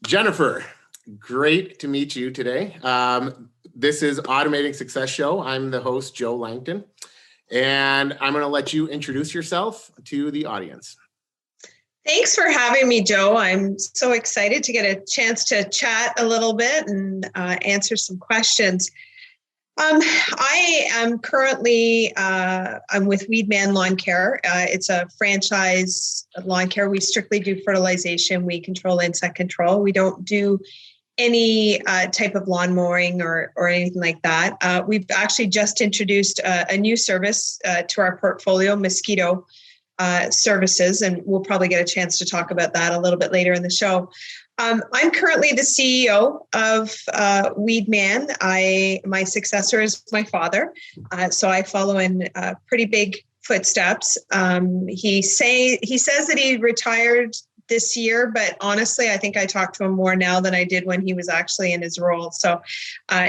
Jennifer, great to meet you today. This is Automating Success Show. I'm the host, Joe Langton, and I'm going to let you introduce yourself to the audience. Thanks for having me, Joe. I'm so excited to get a chance to chat a little bit and answer some questions. I am currently, I'm with Weedman Lawn Care. It's a franchise lawn care. We strictly do fertilization. We control insect control. We don't do any type of lawn mowing or anything like that. We've actually just introduced a new service to our portfolio, Mosquito services, and we'll probably get a chance to talk about that a little bit later in the show. I'm currently the CEO of Weedman. My successor is my father, so I follow in pretty big footsteps. He says that he retired this year, but honestly, I think I talk to him more now than I did when he was actually in his role. So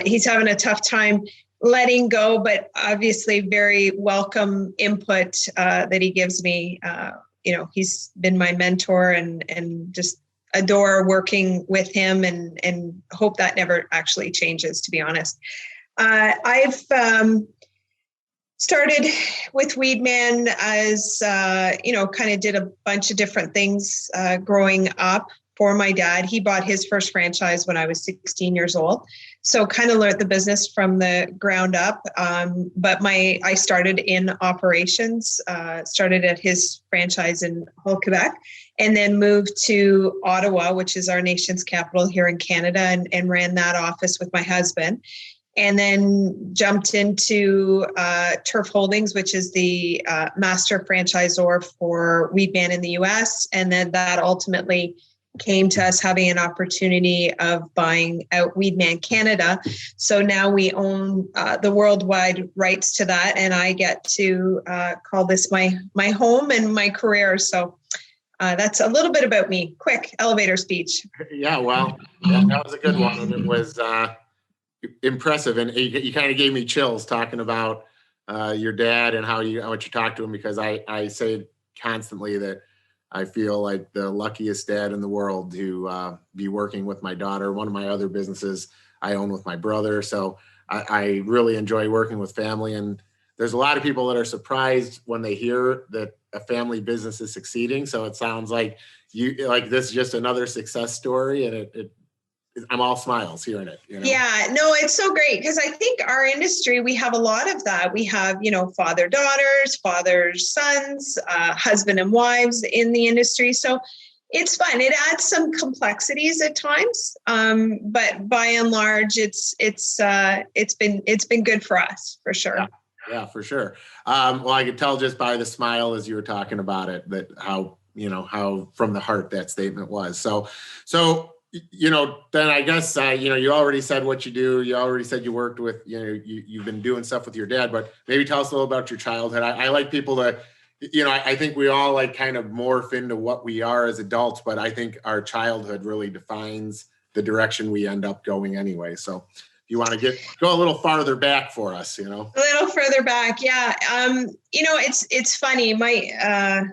he's having a tough time letting go, but obviously very welcome input that he gives me. He's been my mentor and just adore working with him and hope that never actually changes, to be honest. I've started with Weedman as, kind of did a bunch of different things growing up for my dad. He bought his first franchise when I was 16 years old. So kind of learned the business from the ground up. But I started in operations, started at his franchise in Hull, Quebec, and then moved to Ottawa, which is our nation's capital here in Canada, and ran that office with my husband. And then jumped into Turf Holdings, which is the master franchisor for Weedman in the US. And then that ultimately came to us having an opportunity of buying out Weedman Canada. So now we own the worldwide rights to that. And I get to call this my home and my career. So that's a little bit about me. Quick elevator speech. Yeah, well, that was a good one. And it was impressive, and you kind of gave me chills talking about your dad and how you talk to him, because I say constantly that I feel like the luckiest dad in the world to be working with my daughter. One of my other businesses I own with my brother, so I really enjoy working with family. And there's a lot of people that are surprised when they hear that a family business is succeeding. So it sounds like this is just another success story, and I'm all smiles hearing it. Yeah, no, it's so great, because I think our industry, we have a lot of that. We have, father-daughters, fathers-sons, husband and wives in the industry. So it's fun. It adds some complexities at times, but by and large, it's been good for us, for sure. Yeah, for sure. Well, I could tell just by the smile as you were talking about it that how from the heart that statement was. So. Then I guess, you already said what you do. You already said you worked with, you've been doing stuff with your dad, but maybe tell us a little about your childhood. I like people to, I think we all kind of morph into what we are as adults, but I think our childhood really defines the direction we end up going anyway. So if you want to go a little farther back for us, A little further back. Yeah. It's funny. I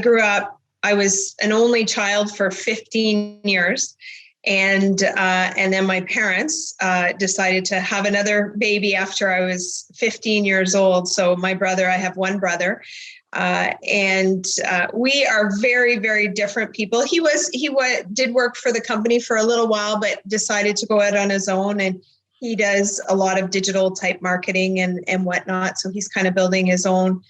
grew up, I was an only child for 15 years. And then my parents decided to have another baby after I was 15 years old. So I have one brother, and we are very, very different people. He did work for the company for a little while, but decided to go out on his own. And he does a lot of digital type marketing and whatnot. So he's kind of building his own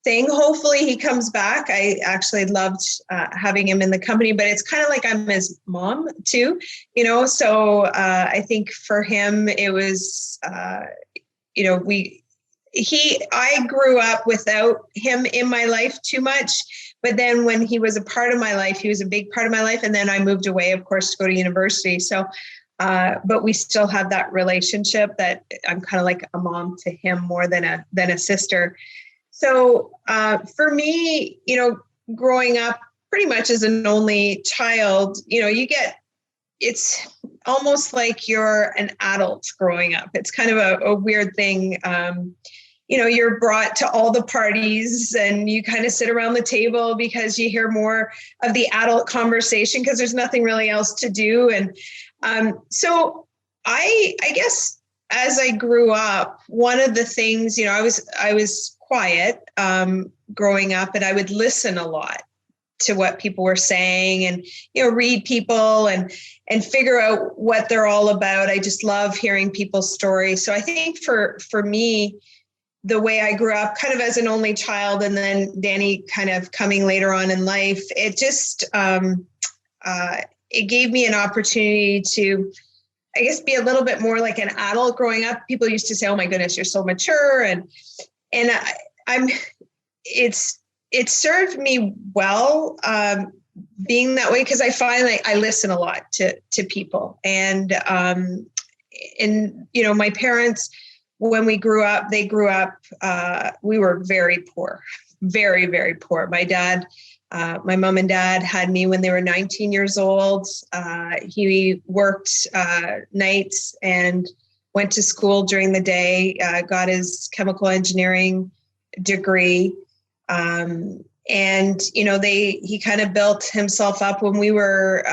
thing. Hopefully he comes back. I actually loved having him in the company, but it's kind of like I'm his mom too, so I think for him it was, I grew up without him in my life too much, but then when he was a part of my life, he was a big part of my life. And then I moved away, of course, to go to university. So, but we still have that relationship that I'm kind of like a mom to him more than a sister. So for me, growing up pretty much as an only child, it's almost like you're an adult growing up. It's kind of a weird thing. you're brought to all the parties and you kind of sit around the table because you hear more of the adult conversation because there's nothing really else to do. And so I guess as I grew up, one of the things, I was quiet growing up, and I would listen a lot to what people were saying and, read people and figure out what they're all about. I just love hearing people's stories. So I think for me, the way I grew up kind of as an only child, and then Danny kind of coming later on in life, it just, it gave me an opportunity to, I guess, be a little bit more like an adult growing up. People used to say, "Oh my goodness, you're so mature." And it served me well, being that way, because I find like I listen a lot to people. And my parents, when we grew up, we were very poor, very, very poor. My mom and dad had me when they were 19 years old. He worked nights and went to school during the day, got his chemical engineering degree. He kind of built himself up when we were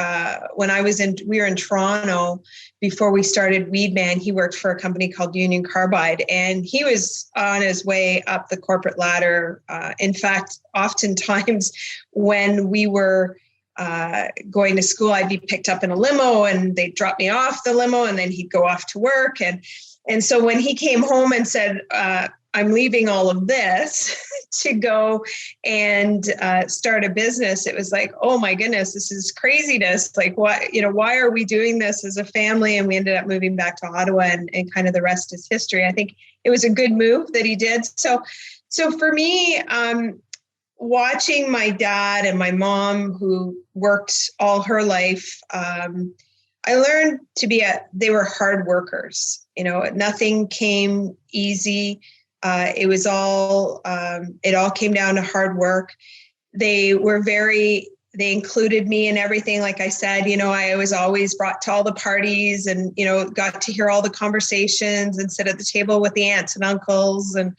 in Toronto before we started Weedman. He worked for a company called Union Carbide, and he was on his way up the corporate ladder. In fact, oftentimes when we were going to school, I'd be picked up in a limo and they'd drop me off the limo, and then he'd go off to work. And so when he came home and said, "I'm leaving all of this to go and start a business," it was like, oh my goodness, this is craziness. Like, why are we doing this as a family? And we ended up moving back to Ottawa, and kind of the rest is history. I think it was a good move that he did. So for me, watching my dad and my mom, who worked all her life, I learned they were hard workers. Nothing came easy. It all came down to hard work. They included me in everything. Like I said, I was always brought to all the parties and, got to hear all the conversations and sit at the table with the aunts and uncles. And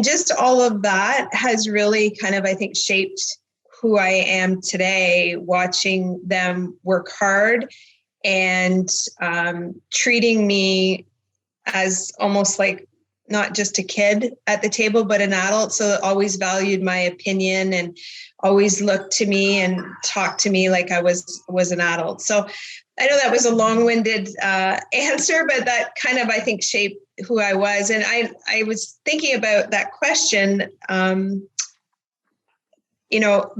just all of that has really kind of, I think, shaped who I am today, watching them work hard and treating me as almost like not just a kid at the table, but an adult. So always valued my opinion and always looked to me and talked to me like I was an adult. So I know that was a long-winded answer, but that kind of, I think, shaped who I was. And I was thinking about that question,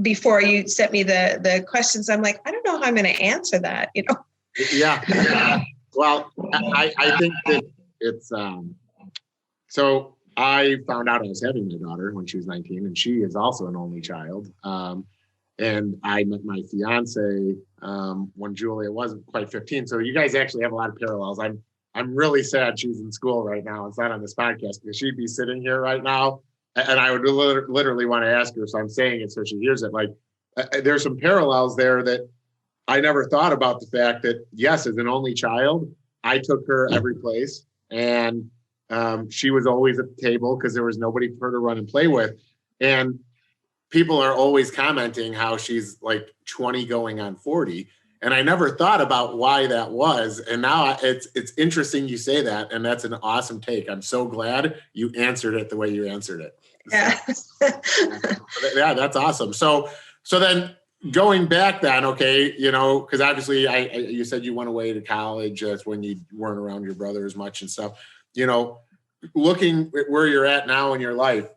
before you sent me the questions. I'm like, I don't know how I'm going to answer that, Yeah. Well, I think that it's, so I found out I was having a daughter when she was 19, and she is also an only child. And I met my fiance when Julia wasn't quite 15. So you guys actually have a lot of parallels. I'm really sad she's in school right now. It's not on this podcast, because she'd be sitting here right now, and I would literally want to ask her. So I'm saying it so she hears it. Like, there's some parallels there that I never thought about. The fact that, yes, as an only child, I took her every place, and she was always at the table because there was nobody for her to run and play with. And people are always commenting how she's like 20 going on 40. And I never thought about why that was. And now it's interesting you say that. And that's an awesome take. I'm so glad you answered it the way you answered it. Yeah. Yeah, that's awesome. So then going back then, okay, because obviously you said you went away to college. That's when you weren't around your brother as much and stuff. Looking at where you're at now in your life,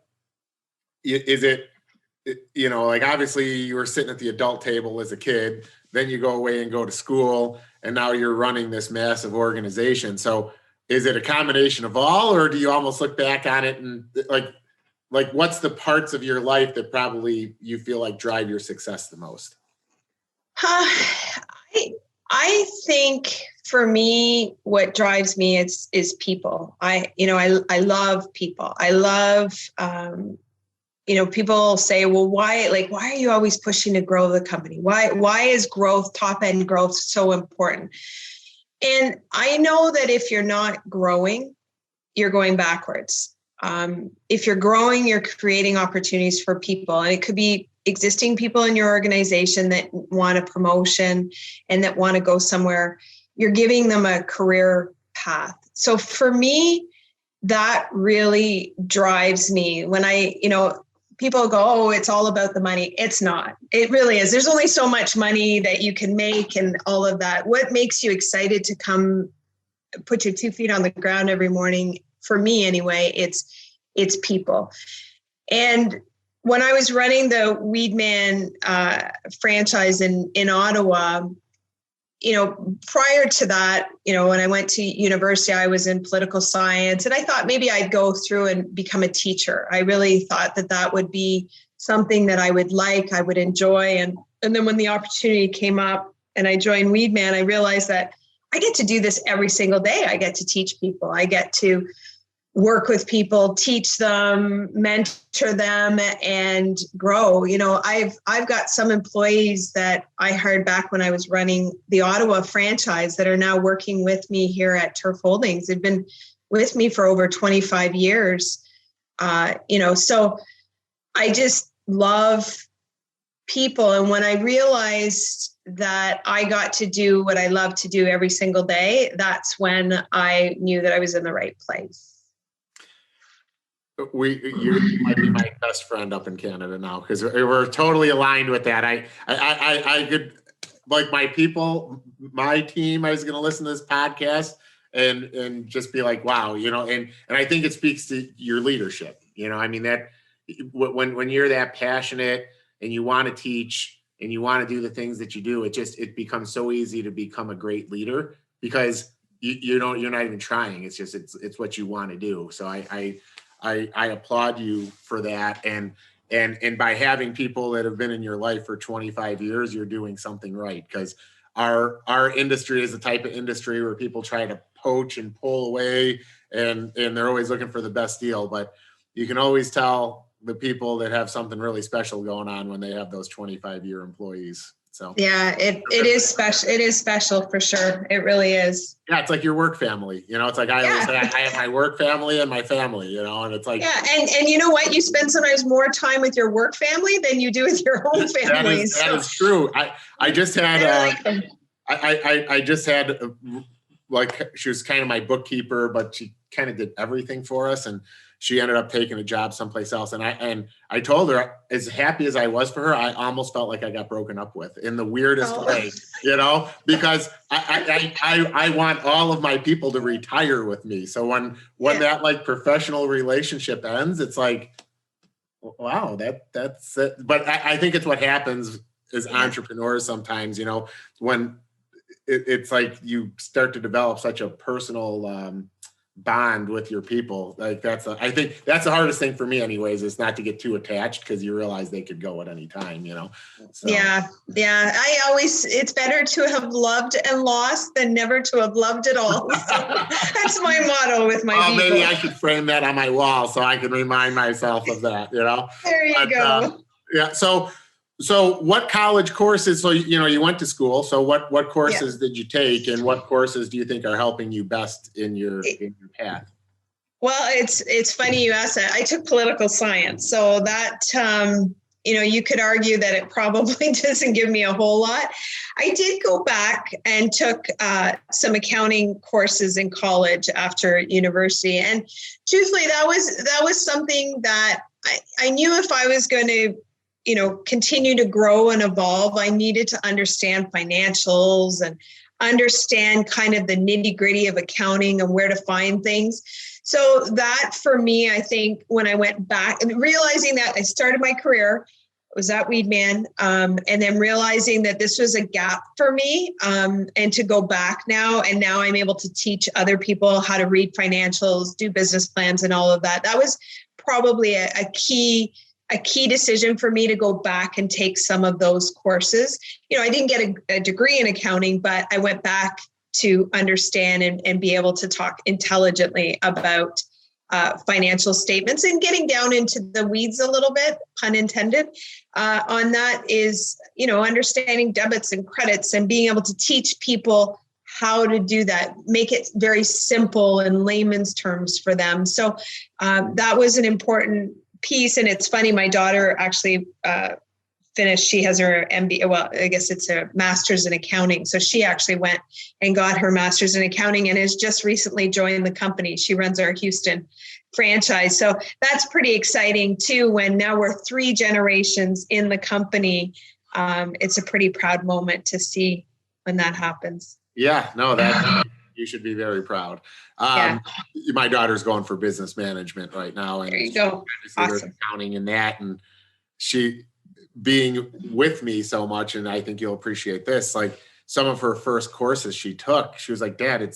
is it, like, obviously you were sitting at the adult table as a kid, then you go away and go to school, and now you're running this massive organization. So is it a combination of all, or do you almost look back on it and like what's the parts of your life that probably you feel like drive your success the most? I think for me, what drives me is people. I love people. I love, people say, well, why are you always pushing to grow the company? Why is top end growth so important? And I know that if you're not growing, you're going backwards. If you're growing, you're creating opportunities for people. And it could be existing people in your organization that want a promotion and that want to go somewhere. You're giving them a career path. So for me, that really drives me when people go, oh, it's all about the money. It's not. It really is. There's only so much money that you can make and all of that. What makes you excited to come put your 2 feet on the ground every morning? For me anyway, it's people. And when I was running the Weedman franchise in Ottawa, prior to that, when I went to university, I was in political science, and I thought maybe I'd go through and become a teacher. I really thought that would be something that I would enjoy. And then when the opportunity came up and I joined Weedman, I realized that I get to do this every single day. I get to teach people. I get to work with people, teach them, mentor them, and grow. I've got some employees that I hired back when I was running the Ottawa franchise that are now working with me here at Turf Holdings. They've been with me for over 25 years. So I just love people. And when I realized that I got to do what I love to do every single day, that's when I knew that I was in the right place. You might be my best friend up in Canada now, because we're totally aligned with that. I could, like, my people, my team, I was going to listen to this podcast and just be like, wow, and I think it speaks to your leadership. That when you're that passionate and you want to teach and you want to do the things that you do, it becomes so easy to become a great leader, because you're not even trying. It's just, it's what you want to do. So I applaud you for that. And by having people that have been in your life for 25 years, you're doing something right. Because our industry is the type of industry where people try to poach and pull away, and they're always looking for the best deal. But you can always tell the people that have something really special going on when they have those 25-year employees. So yeah, it is special. It is special for sure. It really is. Yeah, it's like your work family. It's like I always say, I have my work family and my family. And it's like, yeah, and you know what? You spend sometimes more time with your work family than you do with your own family. That is true. I just had I just had like, she was kind of my bookkeeper, but she kind of did everything for us, and she ended up taking a job someplace else. And I told her, as happy as I was for her, I almost felt like I got broken up with in the weirdest way, because I want all of my people to retire with me. So when that like professional relationship ends, it's like, wow, that's it. But I think it's what happens as entrepreneurs sometimes, when it's like you start to develop such a personal bond with your people. Like I think that's the hardest thing for me anyways, is not to get too attached, because you realize they could go at any time, So. Yeah. It's better to have loved and lost than never to have loved at all. So that's my motto with my people. Maybe I should frame that on my wall so I can remind myself of that, There you go. Yeah. So what college courses, so, you went to school. So what courses did you take, and what courses do you think are helping you best in your path? Well, it's funny you asked that. I took political science. So that, you could argue that it probably doesn't give me a whole lot. I did go back and took some accounting courses in college after university. And truthfully, that was something that I knew if I was going to continue to grow and evolve, I needed to understand financials and understand kind of the nitty gritty of accounting and where to find things. So that for me, I think when I went back and realizing that I started my career, was at Weedman, and then realizing that this was a gap for me, and to go back now, and now I'm able to teach other people how to read financials, do business plans and all of that. That was probably a key decision for me to go back and take some of those courses. I didn't get a degree in accounting, but I went back to understand and be able to talk intelligently about financial statements, and getting down into the weeds a little bit, pun intended, on that is, understanding debits and credits and being able to teach people how to do that, make it very simple in layman's terms for them. So that was an important piece. And it's funny, my daughter actually finished, she has her MBA, well, I guess it's a master's in accounting. So she actually went and got her master's in accounting and has just recently joined the company. She runs our Houston franchise. So that's pretty exciting too, when now we're 3 generations in the company. It's a pretty proud moment to see when that happens. Yeah, no, that you should be very proud. Yeah. My daughter's going for business management right now, and There you go. there's Awesome. accounting in that, and she being with me so much, and I think you'll appreciate this. Like some of her first courses she took, she was like, "Dad,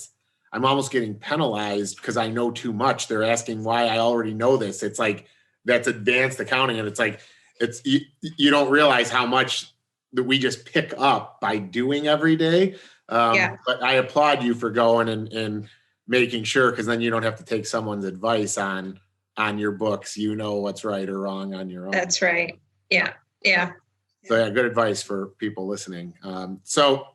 I'm almost getting penalized because I know too much. They're asking why I already know this. It's like that's advanced accounting, and it's like you don't realize how much that we just pick up by doing every day." But I applaud you for going and making sure, because then you don't have to take someone's advice on your books. You know what's right or wrong on your own. That's right. Yeah. Yeah. So yeah, good advice for people listening. So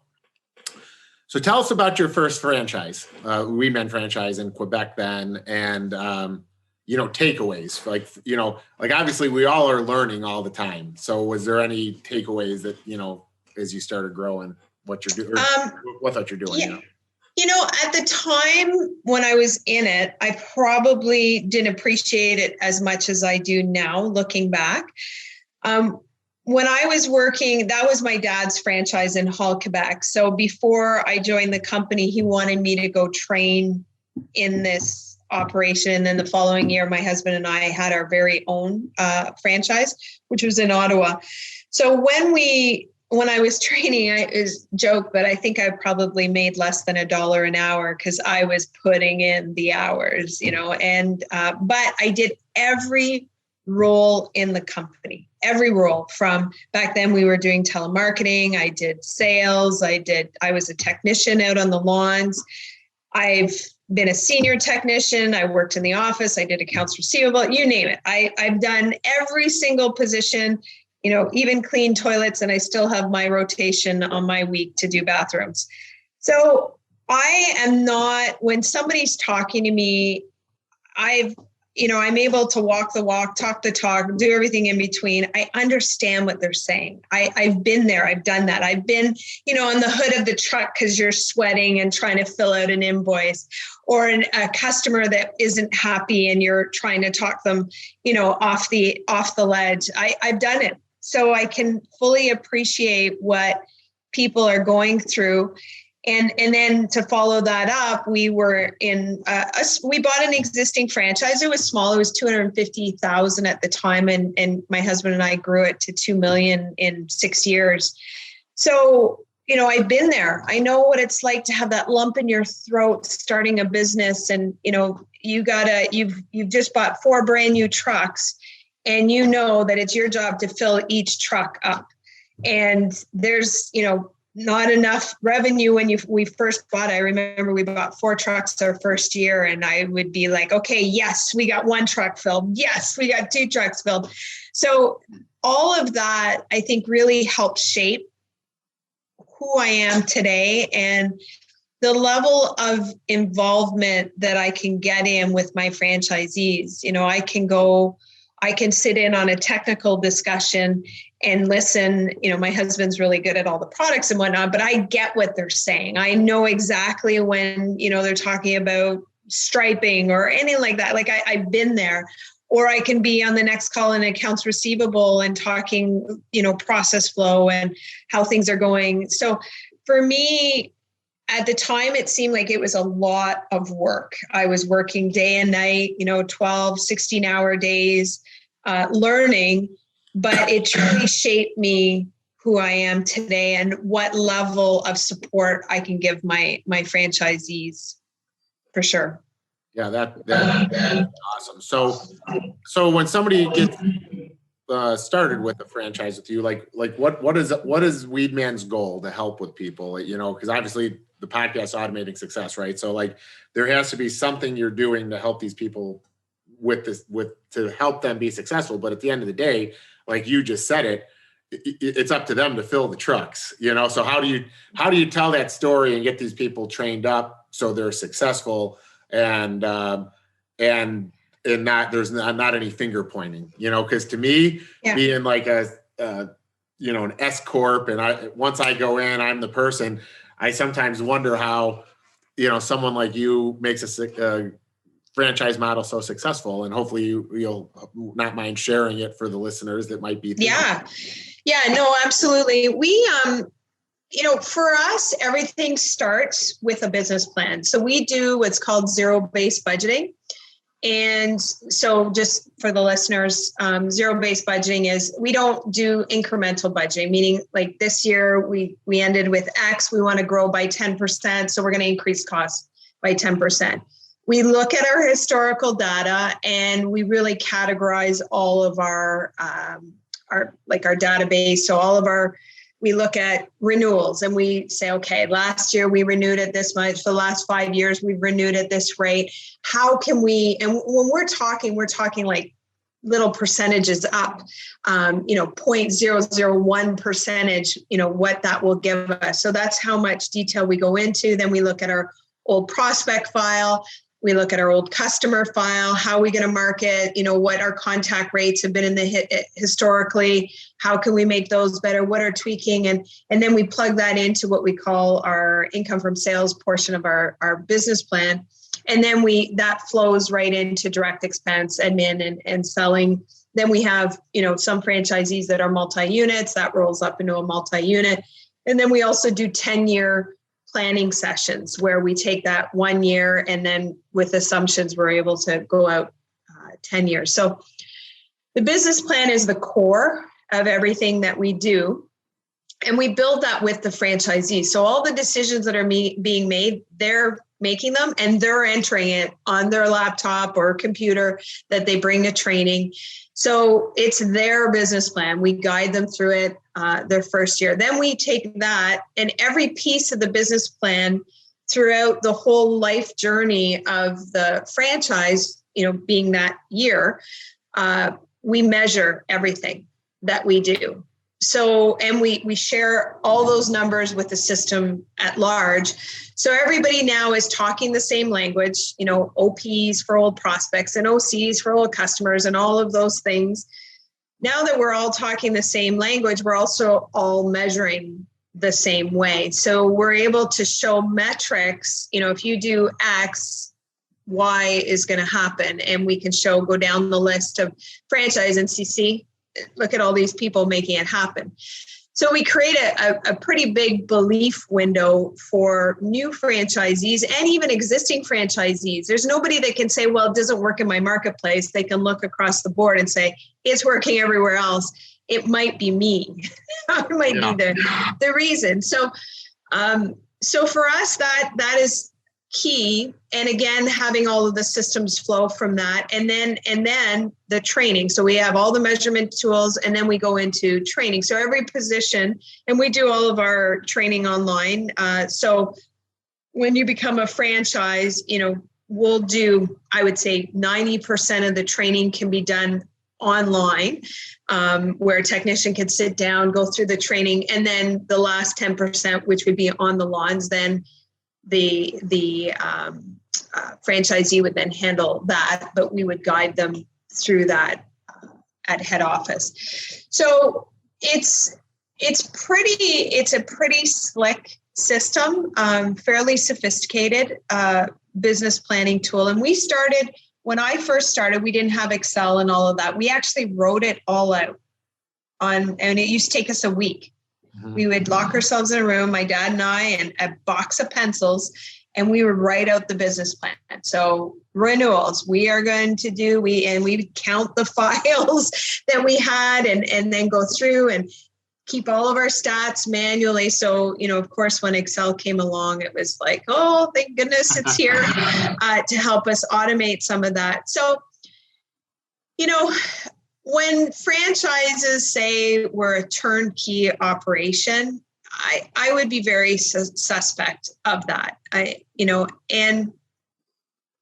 tell us about your first franchise, We Men franchise in Quebec then, and takeaways. Like obviously we all are learning all the time. So was there any takeaways that, as you started growing, what you're doing, what you're doing? Yeah. At the time when I was in it, I probably didn't appreciate it as much as I do now, looking back. When I was working, that was my dad's franchise in Hull, Quebec. So before I joined the company, he wanted me to go train in this operation. And then the following year, my husband and I had our very own franchise, which was in Ottawa. So when I was training, it was a joke, but I think I probably made less than $1 an hour because I was putting in the hours, but I did every role in the company, every role. From back then we were doing telemarketing. I did sales. I was a technician out on the lawns. I've been a senior technician. I worked in the office. I did accounts receivable, you name it. I've done every single position, even clean toilets, and I still have my rotation on my week to do bathrooms. So I am not, when somebody's talking to me, I'm able to walk the walk, talk the talk, do everything in between. I understand what they're saying. I've been there. I've done that. I've been, on the hood of the truck because you're sweating and trying to fill out an invoice, or a customer that isn't happy and you're trying to talk them, off the ledge. I've done it. So I can fully appreciate what people are going through. And then to follow that up, we were we bought an existing franchise. It was small. It was 250,000 at the time. And my husband and I grew it to 2 million in 6 years. So, I've been there. I know what it's like to have that lump in your throat starting a business. And, you've just bought 4 brand new trucks, and that it's your job to fill each truck up. And there's, not enough revenue when we first bought. I remember we bought 4 trucks our first year, and I would be like, okay, yes, we got 1 truck filled. Yes, we got 2 trucks filled. So all of that, I think, really helped shape who I am today and the level of involvement that I can get in with my franchisees. I can sit in on a technical discussion and listen. My husband's really good at all the products and whatnot, but I get what they're saying. I know exactly when, they're talking about striping or anything like that. Like I've been there. Or I can be on the next call in accounts receivable and talking, process flow and how things are going. So for me, at the time, it seemed like it was a lot of work. I was working day and night, 12, 16-hour days, learning, but it truly shaped me who I am today and what level of support I can give my franchisees, for sure. Yeah, that's awesome. So when somebody gets started with a franchise with you, like what is Weedman's goal to help with people? Because obviously the podcast Automating Success, right? So like there has to be something you're doing to help these people to help them be successful. But at the end of the day, like you just said it, it's up to them to fill the trucks, So how do you tell that story and get these people trained up so they're successful and not there's not any finger pointing, because to me, being like an S corp, and once I go in, I'm the person. I sometimes wonder how someone like you makes a franchise model so successful, and hopefully you'll not mind sharing it for the listeners that might be thinking. No, absolutely. We for us, everything starts with a business plan. So we do what's called zero-based budgeting. And so just for the listeners, zero-based budgeting is we don't do incremental budgeting, meaning like this year we ended with X, we want to grow by 10%. So we're going to increase costs by 10%. We look at our historical data and we really categorize all of our database. So we look at renewals and we say, okay, last year we renewed at this much. For the last 5 years, we've renewed at this rate. How can we, and when we're talking like little percentages up, 0.001%, what that will give us. So that's how much detail we go into. Then we look at our old prospect file. We look at our old customer file. How are we going to market? What our contact rates have been in the historically. How can we make those better? What are tweaking? And then we plug that into what we call our income from sales portion of our business plan. And then that flows right into direct expense, admin, and selling. Then we have, some franchisees that are multi-units that rolls up into a multi-unit. And then we also do 10-year planning sessions where we take that 1 year and then with assumptions, we're able to go out 10 years. So the business plan is the core of everything that we do. And we build that with the franchisees. So all the decisions that are being made, they're making them and they're entering it on their laptop or computer that they bring to training. So it's their business plan. We guide them through it their first year. Then we take that and every piece of the business plan throughout the whole life journey of the franchise, being that year, we measure everything that we do. So, and we share all those numbers with the system at large. So everybody now is talking the same language, OPs for old prospects and OCs for old customers and all of those things. Now that we're all talking the same language, we're also all measuring the same way. So we're able to show metrics, if you do X, Y is going to happen. And we can go down the list of franchise and see, look at all these people making it happen. So we create a pretty big belief window for new franchisees and even existing franchisees. There's nobody that can say, well, it doesn't work in my marketplace. They can look across the board and say, it's working everywhere else. It might be me. It might be the reason. So for us, that is key. And again, having all of the systems flow from that. And then the training. So we have all the measurement tools and then we go into training. So every position, and we do all of our training online. So when you become a franchise, we'll do, I would say 90% of the training can be done online, where a technician can sit down, go through the training. And then the last 10%, which would be on the lawns, then the franchisee would then handle that, but we would guide them through that at head office. So it's a pretty slick system, fairly sophisticated business planning tool. And when I first started, we didn't have Excel and all of that. We actually wrote it all out and it used to take us a week. Mm-hmm. We would lock ourselves in a room, my dad and I, and a box of pencils, and we would write out the business plan. So renewals, we are going to do, we count the files that we had and then go through and keep all of our stats manually. So, of course, when Excel came along, it was like, oh, thank goodness it's here to help us automate some of that. So, when franchises say we're a turnkey operation, I would be very suspect of that. And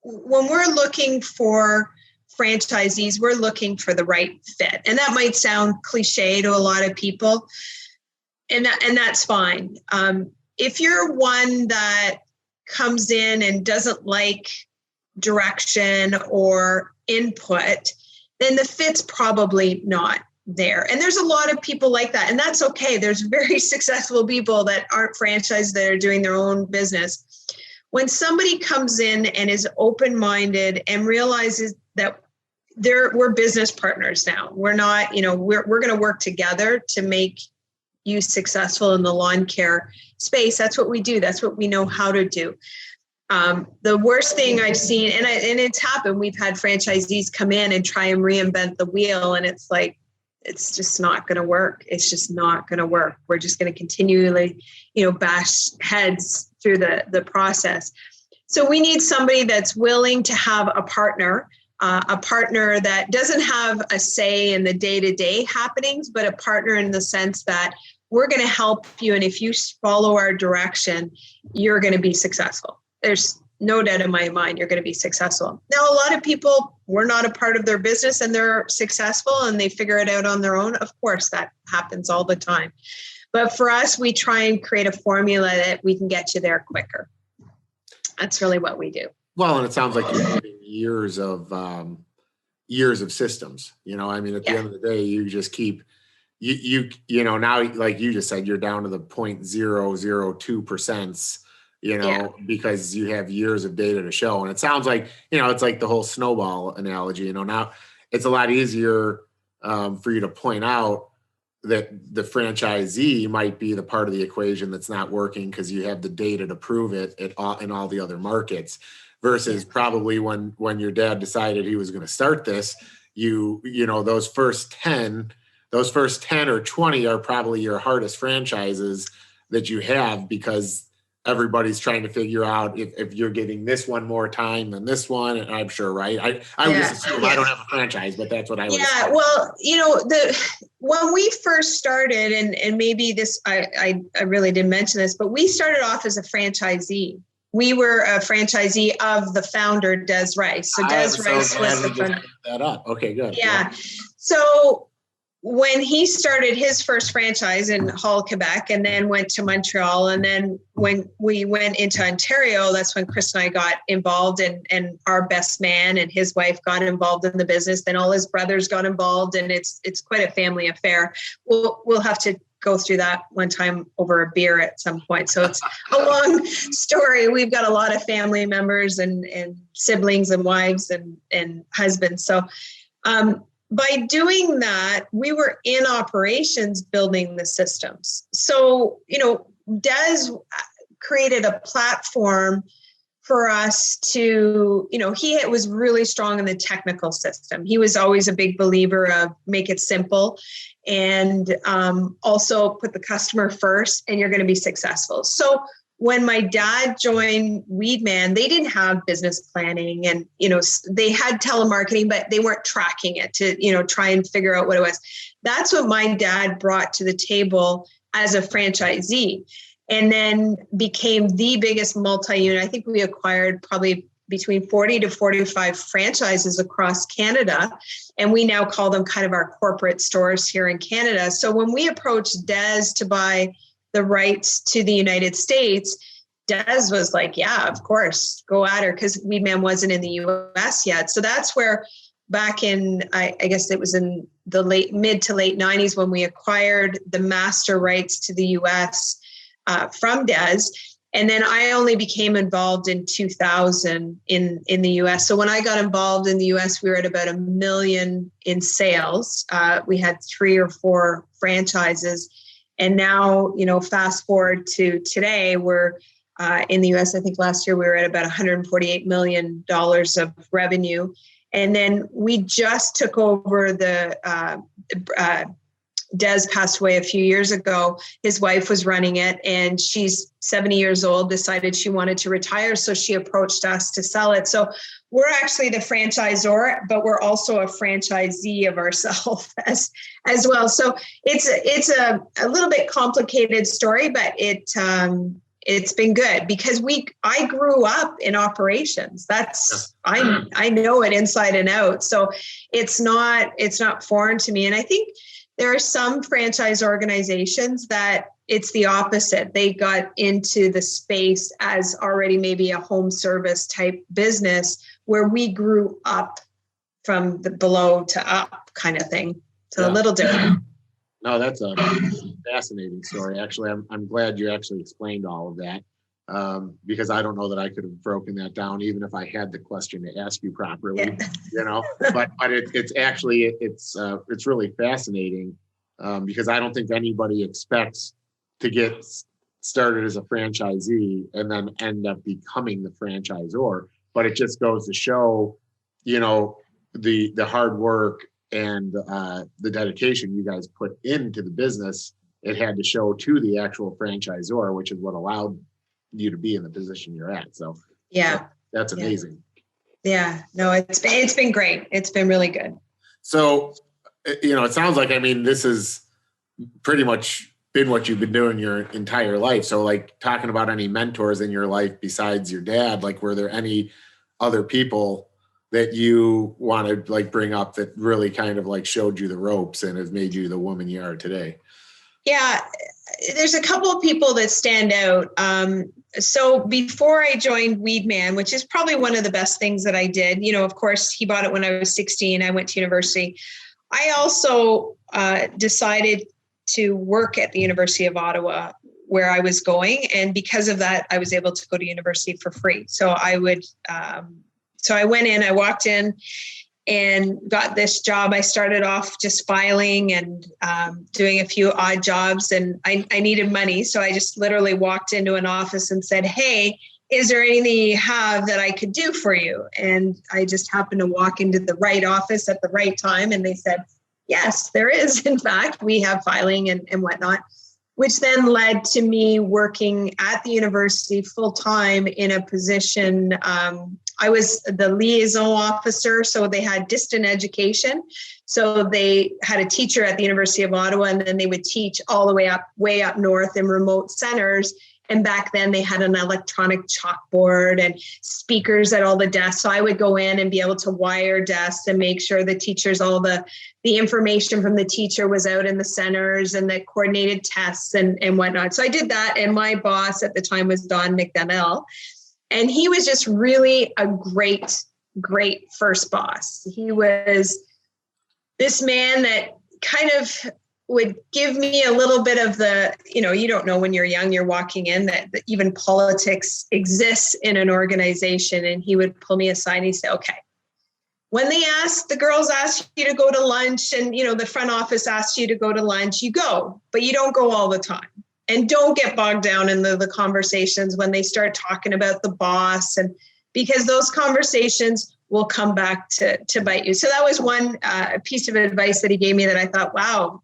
when we're looking for franchisees, we're looking for the right fit. And that might sound cliche to a lot of people, and that's fine. If you're one that comes in and doesn't like direction or input, then the fit's probably not there. And there's a lot of people like that, and that's okay. There's very successful people that aren't franchised that are doing their own business. When somebody comes in and is open-minded and realizes that we're business partners now, we're not, we're going to work together to make you successful in the lawn care space. That's what we do. That's what we know how to do. The worst thing I've seen, and it's happened, we've had franchisees come in and try and reinvent the wheel, and it's like, it's just not going to work. It's just not going to work. We're just going to continually, bash heads through the process. So we need somebody that's willing to have a partner that doesn't have a say in the day-to-day happenings, but a partner in the sense that we're going to help you. And if you follow our direction, you're going to be successful. There's no doubt in my mind, you're going to be successful. Now, a lot of people, we're not a part of their business and they're successful and they figure it out on their own. Of course, that happens all the time. But for us, we try and create a formula that we can get you there quicker. That's really what we do. Well, and it sounds like you're having years of systems. At the end of the day, you just keep now, like you just said, you're down to the 0.002%. Because you have years of data to show. And it sounds like, it's like the whole snowball analogy, now it's a lot easier for you to point out that the franchisee might be the part of the equation that's not working because you have the data to prove it in all the other markets versus probably when your dad decided he was going to start this, those first 10 or 20 are probably your hardest franchises that you have because everybody's trying to figure out if you're giving this one more time than this one. And I'm sure, right? I would just assume I don't have a franchise, but that's what I would assume. Well, when we first started, and maybe this, I really didn't mention this, but we started off as a franchisee. We were a franchisee of the founder, Des Rice. So Des Rice was the founder. That up. Okay, good. Yeah. So when he started his first franchise in Hull, Quebec, and then went to Montreal, and then when we went into Ontario, that's when Chris and I got involved, and our best man and his wife got involved in the business. Then all his brothers got involved, and it's quite a family affair. We'll have to go through that one time over a beer at some point. So it's a long story. We've got a lot of family members and siblings and wives and husbands. So, by doing that, we were in operations building the systems. So, Des created a platform for us to, he was really strong in the technical system. He was always a big believer of make it simple and also put the customer first and you're going to be successful. So when my dad joined Weedman, they didn't have business planning and, they had telemarketing, but they weren't tracking it to, try and figure out what it was. That's what my dad brought to the table as a franchisee and then became the biggest multi-unit. I think we acquired probably between 40 to 45 franchises across Canada. And we now call them kind of our corporate stores here in Canada. So when we approached Des to buy the rights to the United States, Des was like, yeah, of course, go at her, because Weedman wasn't in the US yet. So that's where back in, I guess it was in the mid to late 90s when we acquired the master rights to the US from Des. And then I only became involved in 2000 in the US. So when I got involved in the US, we were at about $1 million in sales. We had 3 or 4 franchises. And now, fast forward to today, we're in the US, I think last year we were at about $148 million of revenue. And then we just took over Des passed away a few years ago. His wife was running it and she's 70 years old, decided she wanted to retire. So she approached us to sell it. So we're actually the franchisor, but we're also a franchisee of ourselves as well. So it's a little bit complicated story, but it's been good because I grew up in operations. I know it inside and out. So it's not foreign to me. And I think there are some franchise organizations that it's the opposite. They got into the space as already maybe a home service type business where we grew up from the below to up kind of thing. So a little different. No, that's a fascinating story. Actually, I'm glad you actually explained all of that, because I don't know that I could have broken that down even if I had the question to ask you properly. But it's actually really fascinating, because I don't think anybody expects to get started as a franchisee and then end up becoming the franchisor. But it just goes to show, the hard work and the dedication you guys put into the business. It had to show to the actual franchisor, which is what allowed you to be in the position you're at. So that's amazing. Yeah, no, it's been great. It's been really good. So, it sounds like, this is pretty much been what you've been doing your entire life. So like talking about any mentors in your life besides your dad, like were there any other people that you want to like bring up that really kind of like showed you the ropes and has made you the woman you are today? Yeah, there's a couple of people that stand out. So before I joined Weedman, which is probably one of the best things that I did, of course, he bought it when I was 16. I went to university. I also decided to work at the University of Ottawa where I was going. And because of that, I was able to go to university for free. So I walked in and got this job. I started off just filing and doing a few odd jobs, and I needed money. So I just literally walked into an office and said, hey, is there anything you have that I could do for you? And I just happened to walk into the right office at the right time. And they said, yes, there is. In fact, we have filing and whatnot, which then led to me working at the university full time in a position. I was the liaison officer, so they had distant education. So they had a teacher at the University of Ottawa, and then they would teach all the way up north in remote centers. And back then they had an electronic chalkboard and speakers at all the desks. So I would go in and be able to wire desks and make sure the teachers, all the information from the teacher was out in the centers and the coordinated tests and whatnot. So I did that. And my boss at the time was Don McDonnell. And he was just really a great, great first boss. He was this man that kind of would give me a little bit of the, you don't know when you're young, you're walking in that even politics exists in an organization. And he would pull me aside and he'd say, okay, when the girls ask you to go to lunch and, the front office asks you to go to lunch, you go, but you don't go all the time. And don't get bogged down in the conversations when they start talking about the boss, and because those conversations will come back to bite you. So that was one piece of advice that he gave me that I thought, wow,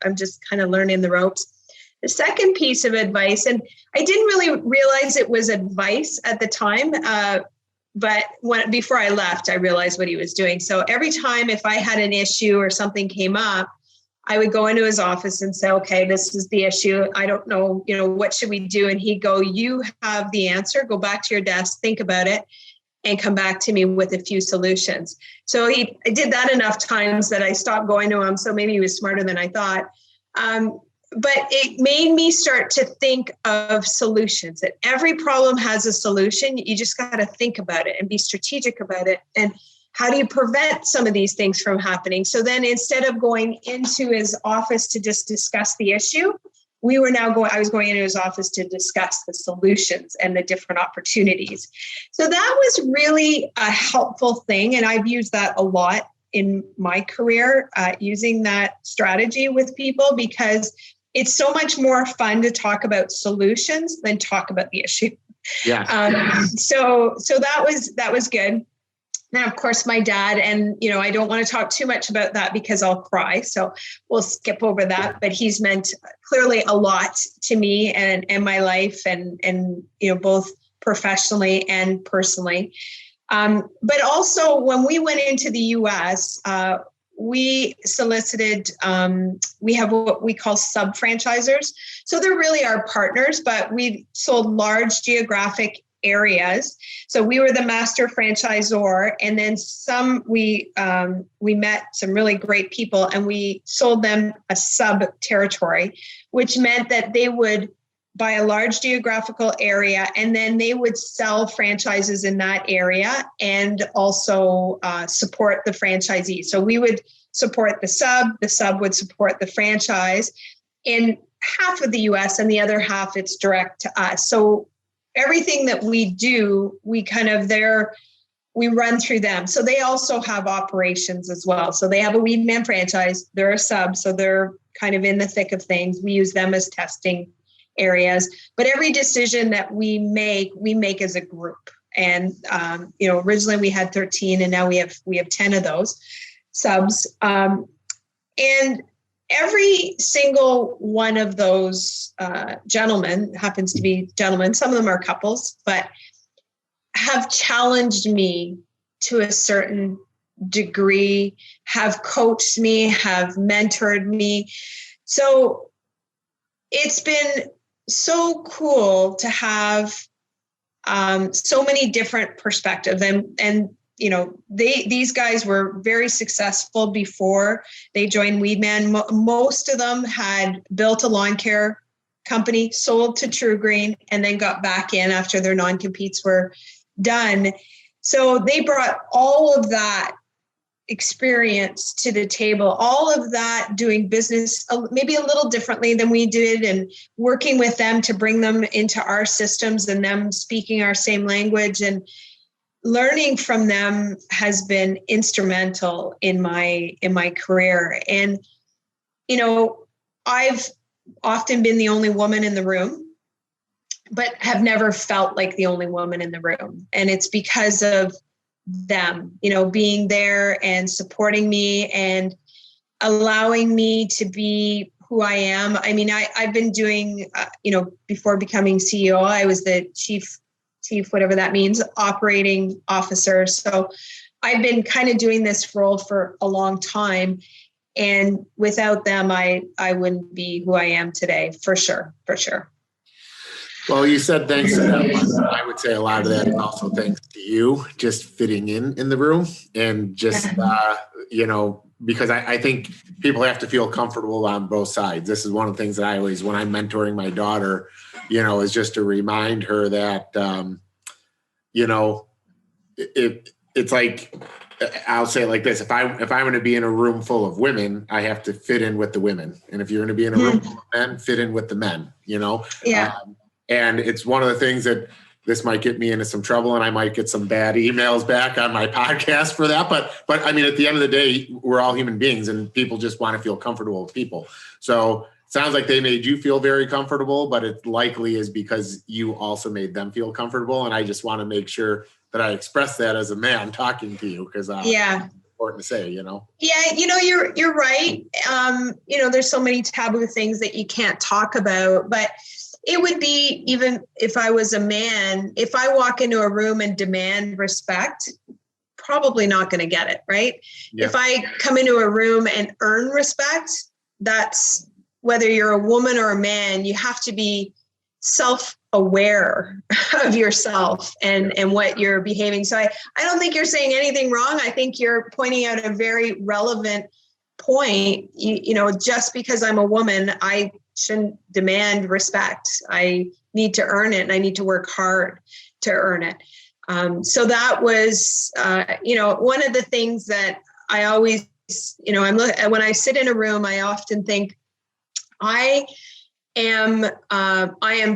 I'm just kind of learning the ropes. The second piece of advice, and I didn't really realize it was advice at the time, but before I left, I realized what he was doing. So every time if I had an issue or something came up, I would go into his office and say, okay, this is the issue. I don't know, what should we do? And he'd go, you have the answer, go back to your desk, think about it, and come back to me with a few solutions. So I did that enough times that I stopped going to him. So maybe he was smarter than I thought. But it made me start to think of solutions, that every problem has a solution. You just got to think about it and be strategic about it. And how do you prevent some of these things from happening? So then instead of going into his office to just discuss the issue, I was going into his office to discuss the solutions and the different opportunities. So that was really a helpful thing. And I've used that a lot in my career, using that strategy with people, because it's so much more fun to talk about solutions than talk about the issue. Yeah. So that was good. Now, of course, my dad, and, I don't want to talk too much about that because I'll cry. So we'll skip over that. But he's meant clearly a lot to me and my life and both professionally and personally. But also when we went into the US, we solicited, we have what we call sub-franchisers. So they're really our partners, but we've sold large geographic areas. So we were the master franchisor, and then we met some really great people, and we sold them a sub-territory, which meant that they would buy a large geographical area, and then they would sell franchises in that area and also support the franchisee. So we would support the sub would support the franchise in half of the US, and the other half it's direct to us. So everything that we do, we run through them. So they also have operations as well. So they have a Weed Man franchise, they're a sub, so they're kind of in the thick of things. We use them as testing areas, but every decision that we make as a group. And originally we had 13, and now we have 10 of those subs. And every single one of those gentlemen, happens to be gentlemen, some of them are couples, but have challenged me to a certain degree, have coached me, have mentored me. So it's been so cool to have so many different perspectives, and these guys were very successful before they joined Weedman. Most of them had built a lawn care company, sold to True Green, and then got back in after their non-competes were done. So they brought all of that experience to the table, all of that doing business maybe a little differently than we did, and working with them to bring them into our systems and them speaking our same language, and learning from them has been instrumental in my career. And I've often been the only woman in the room, but have never felt like the only woman in the room. And it's because of them, being there and supporting me and allowing me to be who I am. I mean, I've been doing, before becoming CEO, I was the chief, whatever that means, operating officer. So I've been kind of doing this role for a long time. And without them, I wouldn't be who I am today, for sure. Well, you said thanks to them. I would say a lot of that is also thanks to you just fitting in the room, and just, because I think people have to feel comfortable on both sides. This is one of the things that I always, when I'm mentoring my daughter, is just to remind her that, it's like, I'll say it like this: if I'm going to be in a room full of women, I have to fit in with the women. And if you're going to be in a room full of men, fit in with the men, Yeah. And it's one of the things that this might get me into some trouble, and I might get some bad emails back on my podcast for that. But I mean, at the end of the day, we're all human beings, and people just want to feel comfortable with people. So it sounds like they made you feel very comfortable, but it likely is because you also made them feel comfortable. And I just want to make sure that I express that as a man talking to you, because it's important to say, Yeah, you're right. There's so many taboo things that you can't talk about, but it would be, even if I was a man, if I walk into a room and demand respect, probably not going to get it, right? Yeah. If I come into a room and earn respect, that's, whether you're a woman or a man, you have to be self-aware of yourself and what you're behaving. So I don't think you're saying anything wrong. I think you're pointing out a very relevant point. Just because I'm a woman, I shouldn't demand respect. I need to earn it, and I need to work hard to earn it. So that was, one of the things that I always, when I sit in a room, I often think, I am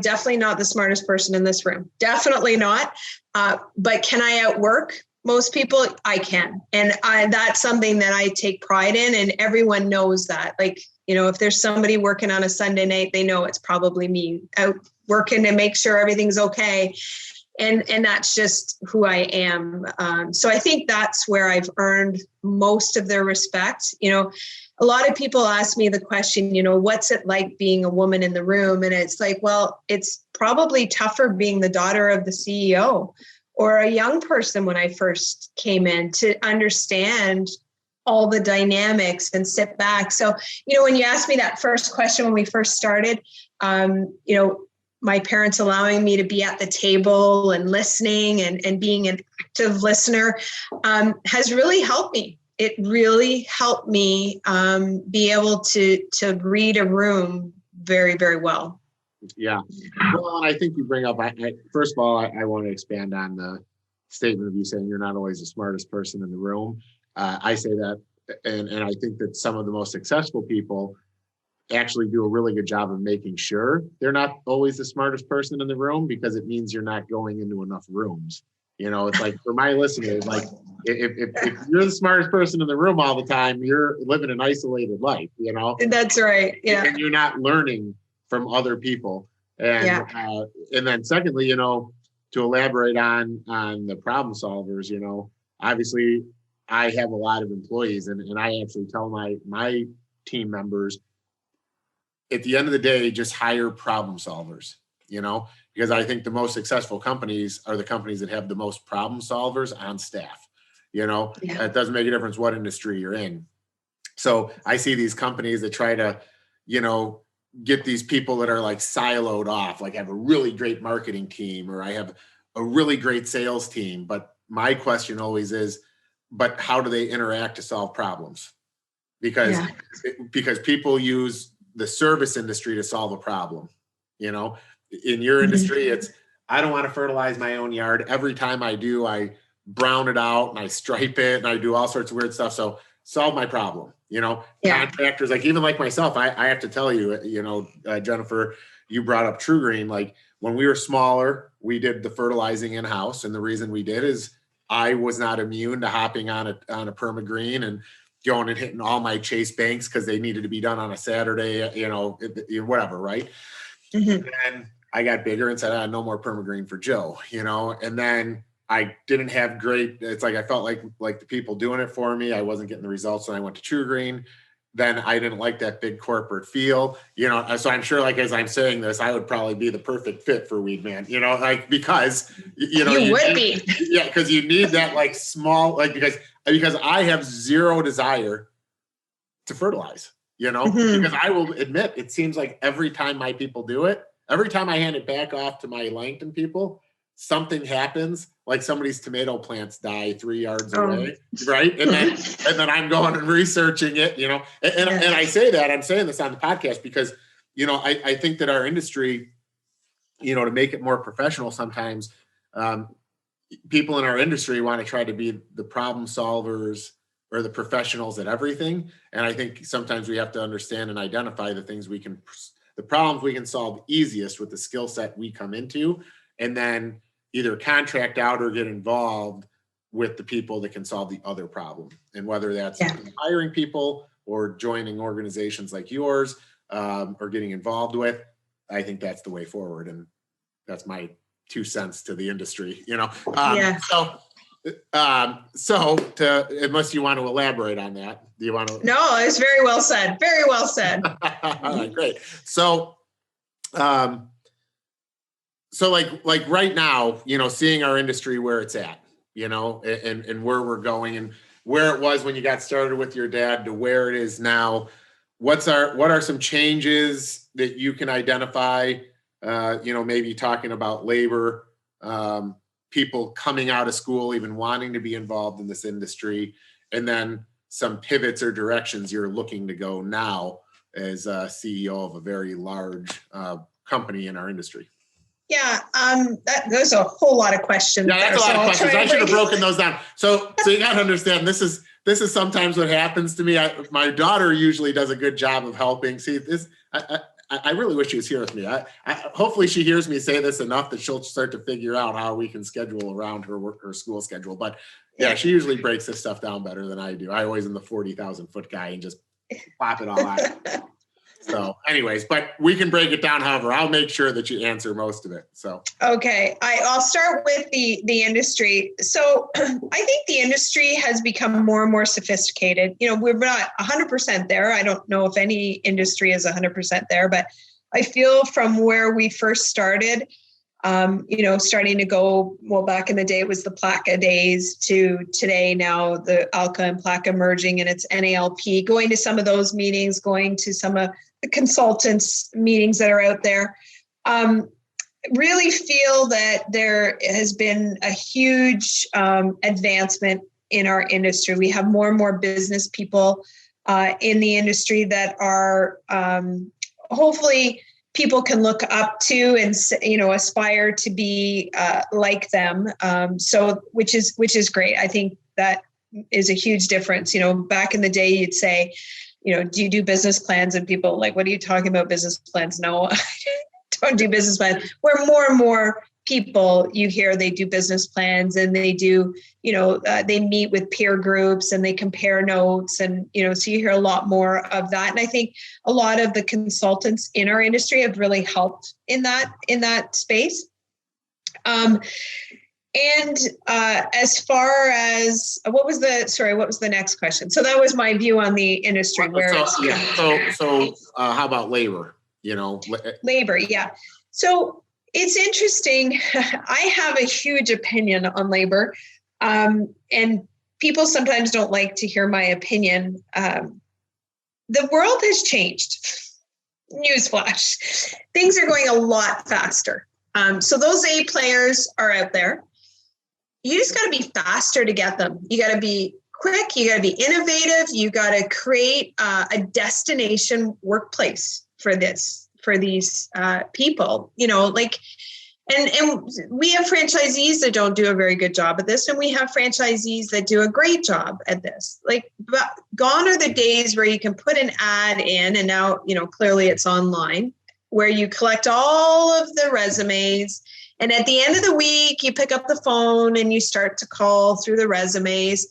definitely not the smartest person in this room. Definitely not. But can I outwork most people? I can. And that's something that I take pride in, and everyone knows that. Like, if there's somebody working on a Sunday night, they know it's probably me out working to make sure everything's okay. And that's just who I am. So I think that's where I've earned most of their respect. A lot of people ask me the question, what's it like being a woman in the room? And it's like, well, it's probably tougher being the daughter of the CEO or a young person when I first came in, to understand all the dynamics and sit back. So, when you asked me that first question when we first started, my parents allowing me to be at the table and listening and being an active listener has really helped me. It really helped me be able to read a room very, very well. Yeah. Well, and I think you bring up, first of all, I want to expand on the statement of you saying you're not always the smartest person in the room. I say that, and I think that some of the most successful people actually do a really good job of making sure they're not always the smartest person in the room, because it means you're not going into enough rooms. It's like, for my listeners, like if you're the smartest person in the room all the time, you're living an isolated life, That's right. Yeah. And you're not learning from other people. And and then secondly, to elaborate on the problem solvers, obviously I have a lot of employees, and I actually tell my team members, at the end of the day, just hire problem solvers, because I think the most successful companies are the companies that have the most problem solvers on staff. It doesn't make a difference what industry you're in. So I see these companies that try to, get these people that are like siloed off, like I have a really great marketing team, or I have a really great sales team. But my question always is, but how do they interact to solve problems? Because people use the service industry to solve a problem. In your industry, it's, I don't want to fertilize my own yard. Every time I do, I brown it out and I stripe it and I do all sorts of weird stuff. So solve my problem. Contractors, like even like myself, I have to tell you, Jennifer, you brought up True Green. Like when we were smaller, we did the fertilizing in-house. And the reason we did is I was not immune to hopping on a perma-green and going and hitting all my Chase banks because they needed to be done on a Saturday, whatever, right? Mm-hmm. And I got bigger and said, no more perma-green for Joe, and then I didn't have it's like I felt like the people doing it for me, I wasn't getting the results, and I went to True Green. Then I didn't like that big corporate feel, so I'm sure, like, as I'm saying this, I would probably be the perfect fit for Weed Man, because, you would be. Yeah, because you need that like small, like, because I have zero desire to fertilize, Mm-hmm. because I will admit, it seems like every time my people do it, every time I hand it back off to my Langton people, something happens, like somebody's tomato plants die 3 yards away, right? And then I'm going and researching it, and I say that, I'm saying this on the podcast because, I think that our industry, to make it more professional, sometimes people in our industry want to try to be the problem solvers or the professionals at everything. And I think sometimes we have to understand and identify the problems we can solve easiest with the skill set we come into, and then either contract out or get involved with the people that can solve the other problem. And whether that's hiring people or joining organizations like yours, or getting involved with, I think that's the way forward. And that's my 2 cents to the industry, So unless you want to elaborate on that, do you want to? No, it's very well said. Very well said. All right, great. So, like right now, seeing our industry where it's at, and where we're going and where it was when you got started with your dad to where it is now, what are some changes that you can identify, maybe talking about labor, people coming out of school, even wanting to be involved in this industry, and then some pivots or directions you're looking to go now as a CEO of a very large company in our industry? Yeah, there's a whole lot of questions. Yeah, that's a lot of questions. I should have broken those down. So you got to understand, this is sometimes what happens to me. My daughter usually does a good job of helping. See, this I really wish she was here with me. Hopefully she hears me say this enough that she'll start to figure out how we can schedule around her school schedule. But yeah, she usually breaks this stuff down better than I do. I always am the 40,000 foot guy and just plop it all out. So anyways, but we can break it down. However, I'll make sure that you answer most of it. So, okay. I'll start with the industry. So I think the industry has become more and more sophisticated. We're not 100% there. I don't know if any industry is 100% there, but I feel from where we first started, Starting to go, well, back in the day it was the Placa days to today, now the Alka and Placa merging and it's NALP, going to some of those meetings, going to some of the consultants meetings that are out there. Really feel that there has been a huge advancement in our industry. We have more and more business people in the industry that are hopefully people can look up to and, aspire to be like them. Which is great. I think that is a huge difference. Back in the day, you'd say, do you do business plans? And people like, what are you talking about, business plans? No, I don't do business plans. Where more and more people you hear they do business plans and they do, they meet with peer groups and they compare notes and, so you hear a lot more of that. And I think a lot of the consultants in our industry have really helped in that space. As far as what was the next question? So that was my view on the industry. How about labor? Labor. Yeah. So it's interesting. I have a huge opinion on labor. And people sometimes don't like to hear my opinion. The world has changed. Newsflash. Things are going a lot faster. So those A players are out there. You just got to be faster to get them. You got to be quick. You got to be innovative. You got to create a destination workplace for these people, and we have franchisees that don't do a very good job at this. And we have franchisees that do a great job at this. But gone are the days where you can put an ad in and now, clearly it's online, where you collect all of the resumes. And at the end of the week, you pick up the phone and you start to call through the resumes.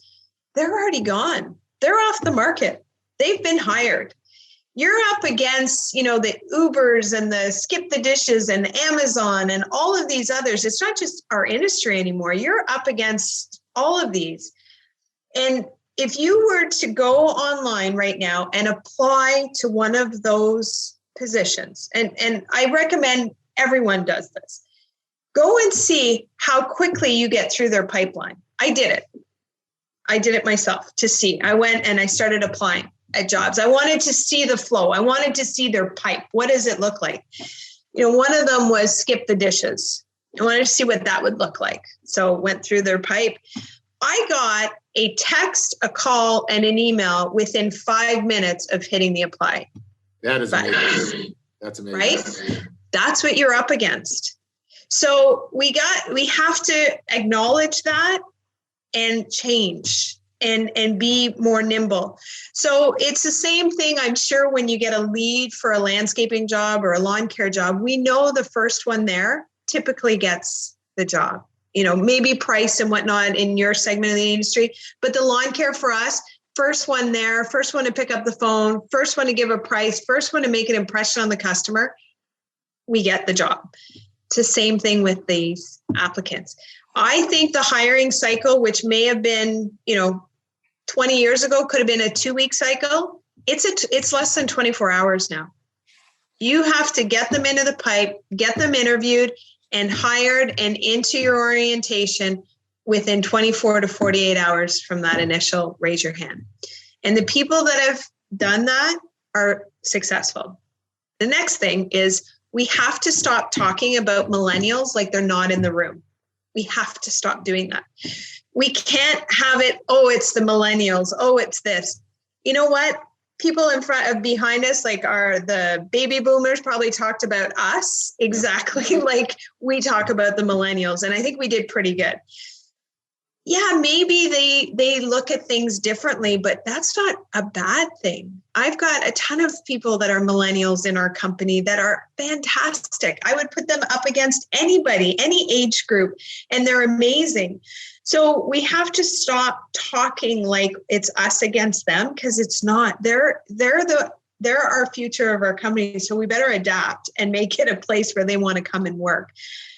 They're already gone. They're off the market. They've been hired. You're up against, the Ubers and the Skip the Dishes and Amazon and all of these others. It's not just our industry anymore. You're up against all of these. And if you were to go online right now and apply to one of those positions, and I recommend everyone does this, go and see how quickly you get through their pipeline. I did it myself to see. I went and I started applying at jobs. I wanted to see the flow. I wanted to see their pipe. What does it look like? One of them was Skip the Dishes. I wanted to see what that would look like. So went through their pipe. I got a text, a call, and an email within 5 minutes of hitting the apply. That is amazing. That's amazing. Right? That's what you're up against. So we have to acknowledge that and change and be more nimble. So it's the same thing, I'm sure, when you get a lead for a landscaping job or a lawn care job. We know the first one there typically gets the job, maybe price and whatnot in your segment of the industry. But the lawn care for us, first one there, first one to pick up the phone, first one to give a price, first one to make an impression on the customer, we get the job. It's the same thing with these applicants. I think the hiring cycle, which may have been, 20 years ago, could have been a 2-week cycle. It's less than 24 hours now. You have to get them into the pipe, get them interviewed and hired and into your orientation within 24 to 48 hours from that initial raise your hand. And the people that have done that are successful. The next thing is we have to stop talking about millennials like they're not in the room. We have to stop doing that. We can't have it, it's the millennials. It's this. You know what? People behind us, are the baby boomers, probably talked about us exactly like we talk about the millennials. And I think we did pretty good. Yeah, maybe they look at things differently, but that's not a bad thing. I've got a ton of people that are millennials in our company that are fantastic. I would put them up against anybody, any age group, and they're amazing. So we have to stop talking like it's us against them, because it's not. They're our future of our company. So we better adapt and make it a place where they want to come and work.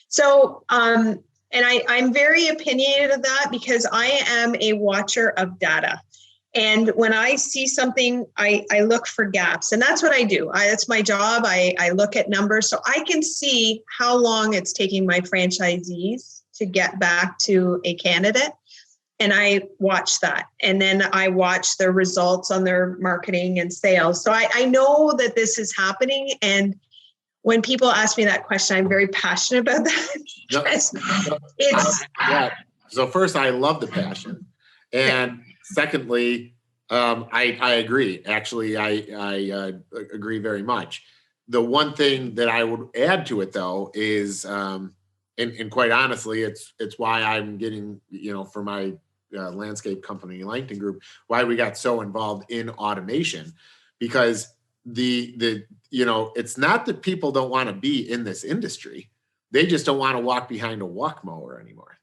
So, and I'm very opinionated of that because I am a watcher of data. And when I see something, I look for gaps, and that's what I do. That's my job. I look at numbers so I can see how long it's taking my franchisees to get back to a candidate. And I watch that. And then I watch their results on their marketing and sales. So I know that this is happening. And when people ask me that question, I'm very passionate about that. So first, I love the passion. And secondly, I agree. Actually, I agree very much. The one thing that I would add to it, though, is, and quite honestly, it's why I'm getting, for my landscape company, Langton Group, why we got so involved in automation, because it's not that people don't want to be in this industry. They just don't want to walk behind a walk mower anymore.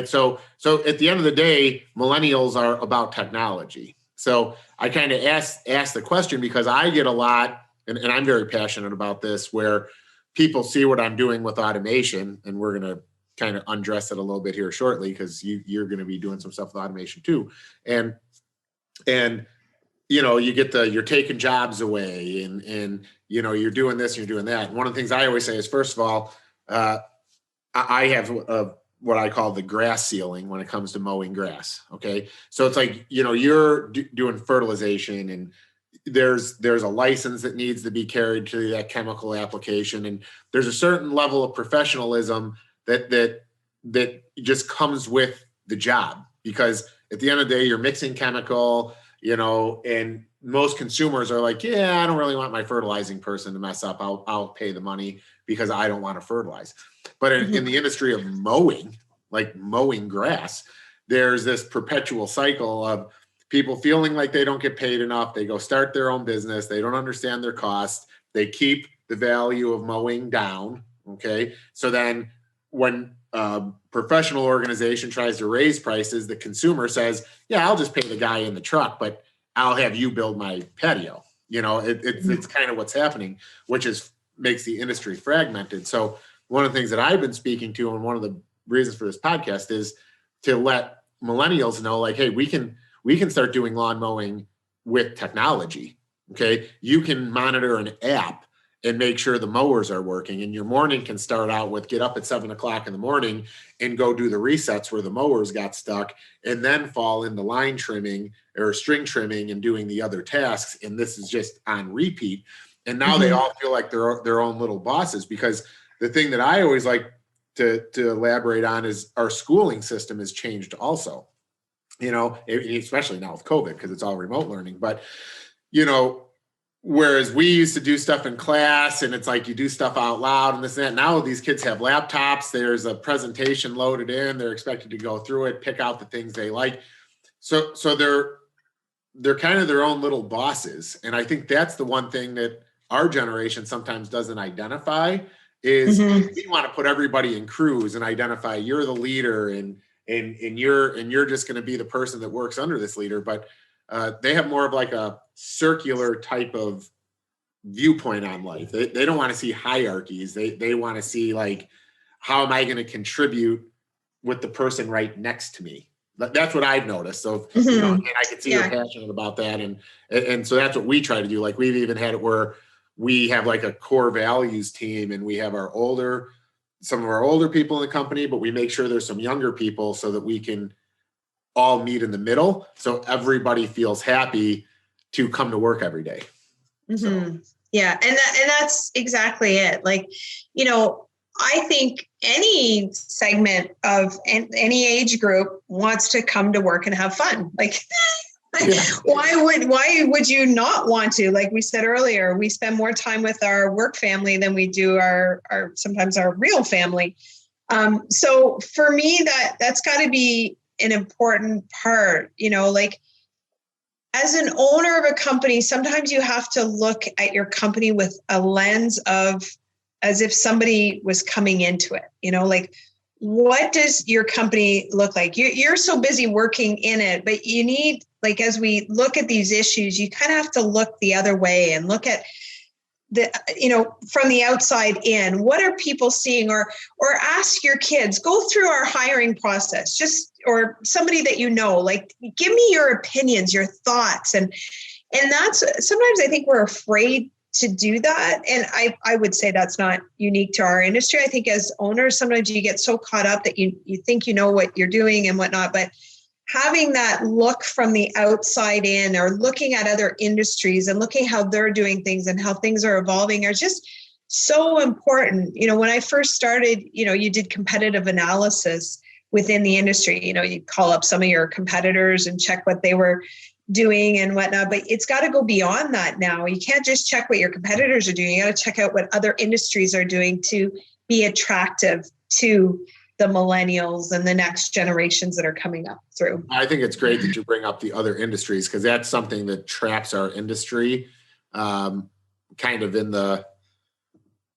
So at the end of the day, millennials are about technology. So I kind of ask the question because I get a lot, and I'm very passionate about this, where people see what I'm doing with automation, and we're going to kind of undress it a little bit here shortly because you're going to be doing some stuff with automation too. And you get you're taking jobs away and you're doing this, and you're doing that. And one of the things I always say is, first of all, I have what I call the grass ceiling when it comes to mowing grass. Okay. So it's like, you're doing fertilization, and there's a license that needs to be carried to that chemical application. And there's a certain level of professionalism that just comes with the job, because at the end of the day, you're mixing chemical, and most consumers are like, yeah, I don't really want my fertilizing person to mess up. I'll pay the money because I don't want to fertilize. But in the industry of mowing, like mowing grass, there's this perpetual cycle of people feeling like they don't get paid enough. They go start their own business. They don't understand their costs. They keep the value of mowing down. Okay. So then when a professional organization tries to raise prices, the consumer says, yeah, I'll just pay the guy in the truck, but I'll have you build my patio. It's kind of what's happening, which makes the industry fragmented. So one of the things that I've been speaking to, and one of the reasons for this podcast, is to let millennials know, like, hey, we can start doing lawn mowing with technology. Okay. You can monitor an app and make sure the mowers are working. And your morning can start out with get up at 7:00 in the morning and go do the resets where the mowers got stuck, and then fall into line trimming or string trimming and doing the other tasks. And this is just on repeat. And now they all feel like they're their own little bosses, because the thing that I always like to elaborate on is our schooling system has changed also, especially now with COVID, because it's all remote learning. But, whereas we used to do stuff in class and it's like you do stuff out loud and this and that. Now these kids have laptops. There's a presentation loaded in. They're expected to go through it, pick out the things they like. So they're kind of their own little bosses. And I think that's the one thing that our generation sometimes doesn't identify is we want to put everybody in crews and identify you're the leader and you're just going to be the person that works under this leader. But they have more of like a circular type of viewpoint on life. They don't want to see hierarchies. They want to see, like, how am I going to contribute with the person right next to me? That's what I've noticed. So, and I can see you're passionate about that. And so that's what we try to do. Like, we've even had it where we have like a core values team, and we have some of our older people in the company, but we make sure there's some younger people so that we can all meet in the middle. So everybody feels happy to come to work every day. So. Yeah. And that's exactly it. Like, I think any segment of any age group wants to come to work and have fun. Like, why would you not want to? Like we said earlier, we spend more time with our work family than we do our sometimes our real family. So for me, that's got to be an important part, like, as an owner of a company, sometimes you have to look at your company with a lens of as if somebody was coming into it, like, what does your company look like? You're so busy working in it, but you need, like, as we look at these issues, you kind of have to look the other way and look at from the outside in, what are people seeing? Or ask your kids, go through our hiring process, or somebody that like, give me your opinions, your thoughts. And that's, sometimes I think we're afraid to do that. And I would say that's not unique to our industry. I think as owners, sometimes you get so caught up that you think you know what you're doing and whatnot, but having that look from the outside in, or looking at other industries and looking how they're doing things and how things are evolving, are just so important. When I first started, you did competitive analysis within the industry. You'd call up some of your competitors and check what they were doing and whatnot, but it's got to go beyond that now. You can't just check what your competitors are doing. You got to check out what other industries are doing to be attractive to the millennials and the next generations that are coming up through. I think it's great that you bring up the other industries, because that's something that traps our industry kind of in the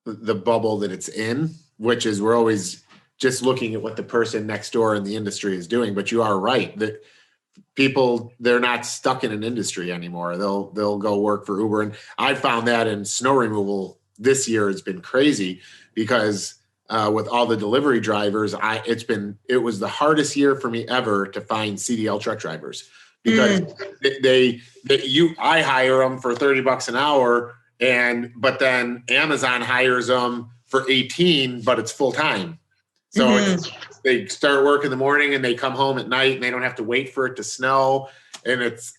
bubble that it's in, which is we're always just looking at what the person next door in the industry is doing. But you are right that people, they're not stuck in an industry anymore. They'll go work for Uber. And I found that in snow removal this year has been crazy, because with all the delivery drivers, it was the hardest year for me ever to find CDL truck drivers, because I hire them for $30 an hour, but then Amazon hires them for 18, but it's full time. So they start work in the morning and they come home at night, and they don't have to wait for it to snow. And it's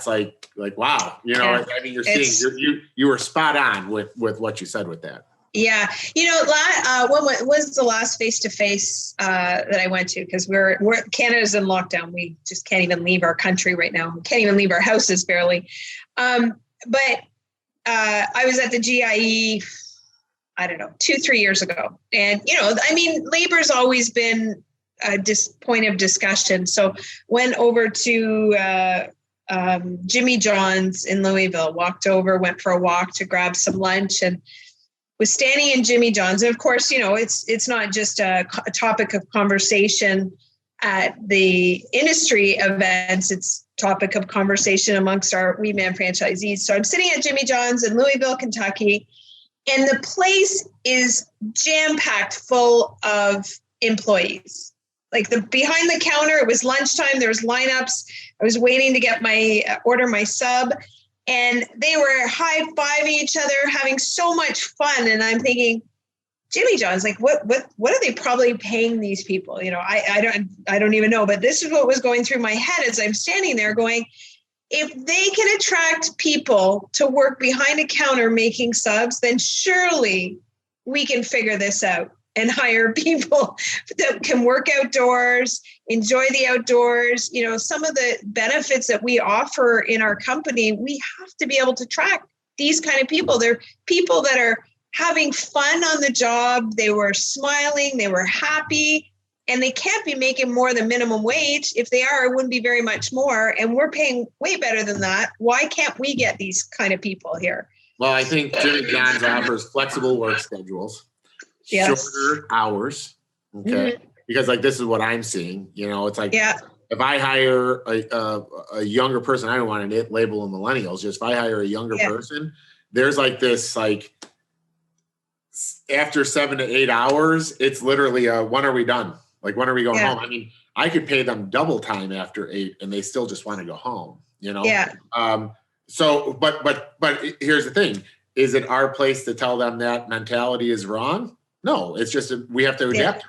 like, wow, I mean, you're seeing, you were spot on with what you said with that. Yeah. When was the last face-to-face that I went to? Because Canada's in lockdown. We just can't even leave our country right now. We can't even leave our houses barely. But I was at the GIE, I don't know, 2-3 years ago. And, labor's always been a point of discussion. So went over to Jimmy John's in Louisville, went for a walk to grab some lunch, and was standing in Jimmy John's. And of course, it's not just a topic of conversation at the industry events, it's topic of conversation amongst our Weedman franchisees. So I'm sitting at Jimmy John's in Louisville, Kentucky, and the place is jam-packed full of employees. Like behind the counter, it was lunchtime, there was lineups. I was waiting to get order my sub, and they were high-fiving each other, having so much fun. And I'm thinking, Jimmy John's, like, what are they probably paying these people? I don't even know. But this is what was going through my head as I'm standing there going, if they can attract people to work behind a counter making subs, then surely we can figure this out and hire people that can work outdoors, enjoy the outdoors. Some of the benefits that we offer in our company, we have to be able to track these kind of people. They're people that are having fun on the job. They were smiling, they were happy, and they can't be making more than minimum wage. If they are, it wouldn't be very much more. And we're paying way better than that. Why can't we get these kind of people here? Well, I think Jimmy John's offers flexible work schedules. Yes. Shorter hours, okay? Mm-hmm. Because this is what I'm seeing. It's like, if I hire a younger person, I don't want to label them millennials. Just if I hire a younger person, there's this after 7 to 8 hours, it's literally when are we done? When are we going home? I mean, I could pay them double time after 8, and they still just want to go home. Yeah. So, but here's the thing: is it our place to tell them that mentality is wrong? No, it's just we have to adapt.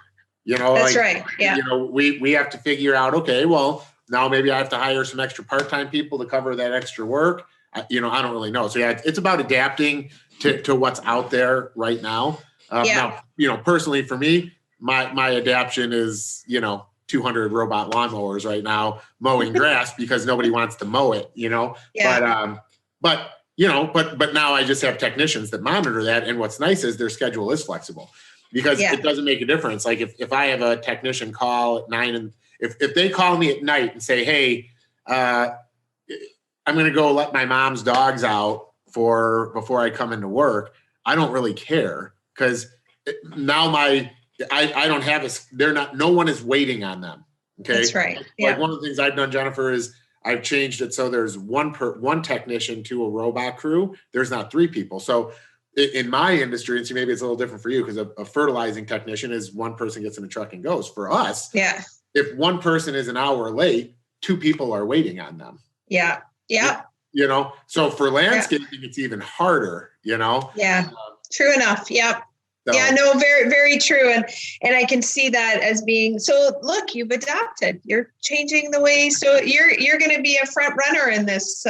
That's right. Yeah. We have to figure out, okay, well, now maybe I have to hire some extra part-time people to cover that extra work. I don't really know. So it's about adapting to what's out there right now. Now, personally for me, my adaptation is, 200 robot lawnmowers right now mowing grass because nobody wants to mow it, Yeah. But now I just have technicians that monitor that. And what's nice is their schedule is flexible, because it doesn't make a difference. Like if I have a technician call at 9, and if they call me at night and say, hey, I'm going to go let my mom's dogs out before I come into work, I don't really care, because now I don't have no one is waiting on them. Okay. That's right. Yeah. Like one of the things I've done, Jennifer, is I've changed it so there's one technician to a robot crew. There's not 3 people. So in my industry, and so maybe it's a little different for you because a fertilizing technician is one person gets in the truck and goes. For us, if one person is an hour late, two people are waiting on them. Yeah. So for landscaping, it's even harder, Yeah, true enough. Yep. So. Yeah, no, very, very true. And I can see that as being, so look, you've adapted, you're changing the way. So you're going to be a front runner in this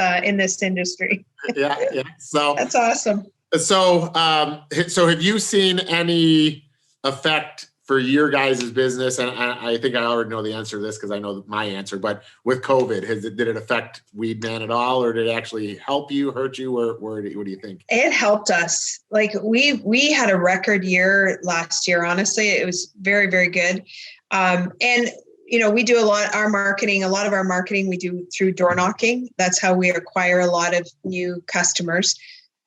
industry. Yeah. So that's awesome. So have you seen any effect for your guys' business? And I think I already know the answer to this because I know my answer, but with COVID, did it affect Weedman at all, or did it actually help you, hurt you, or what do you think? It helped us. Like we had a record year last year. Honestly, it was very, very good. And we do a lot of our marketing we do through door knocking. That's how we acquire a lot of new customers.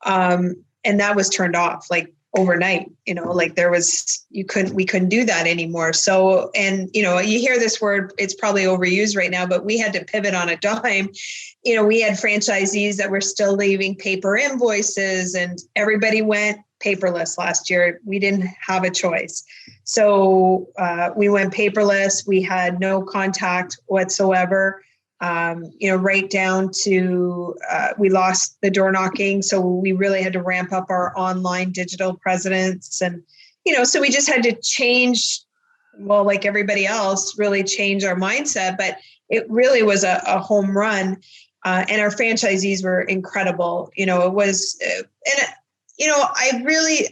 And that was turned off like overnight, we couldn't do that anymore. So, and, you hear this word, it's probably overused right now, but we had to pivot on a dime. We had franchisees that were still leaving paper invoices and everybody went paperless last year. We didn't have a choice. So we went paperless. We had no contact whatsoever. Right down to we lost the door knocking. So we really had to ramp up our online digital presence. And, so we just had to change, well, like everybody else, really change our mindset. But it really was a home run. And our franchisees were incredible. It was,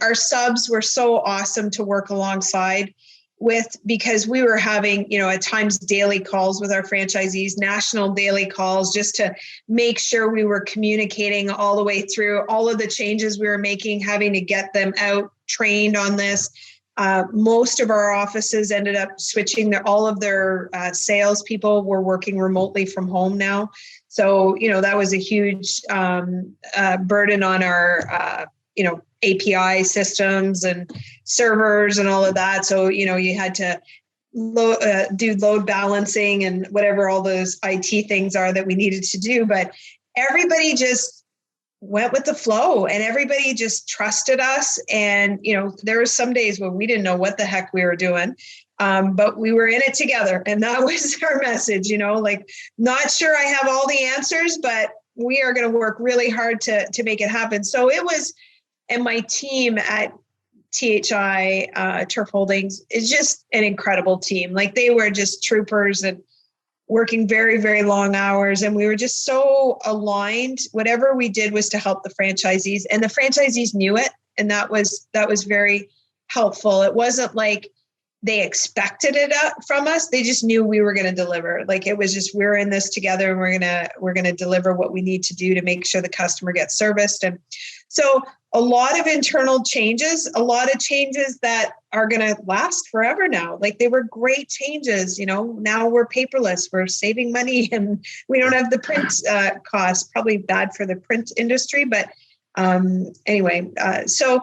our subs were so awesome to work alongside with, because we were having, at times daily calls with our franchisees, national daily calls, just to make sure we were communicating all the way through all of the changes we were making, having to get them out trained on this. Most of our offices ended up switching all of their salespeople were working remotely from home now. So, that was a huge burden on our, API systems and servers and all of that. So, you had to do load balancing and whatever all those IT things are that we needed to do. But everybody just went with the flow and everybody just trusted us. And, there were some days when we didn't know what the heck we were doing. But we were in it together. And that was our message, not sure I have all the answers, but we are going to work really hard to make it happen. So it was, and my team at THI Turf Holdings is just an incredible team. Like they were just troopers and working very, very long hours. And we were just so aligned. Whatever we did was to help the franchisees, and the franchisees knew it. And that was very helpful. It wasn't like they expected it from us. They just knew we were going to deliver. Like it was just, we're in this together and we're going to deliver what we need to do to make sure the customer gets serviced. And so a lot of internal changes, a lot of changes that are going to last forever now. Like they were great changes. Now we're paperless, we're saving money and we don't have the print costs, probably bad for the print industry. But anyway, so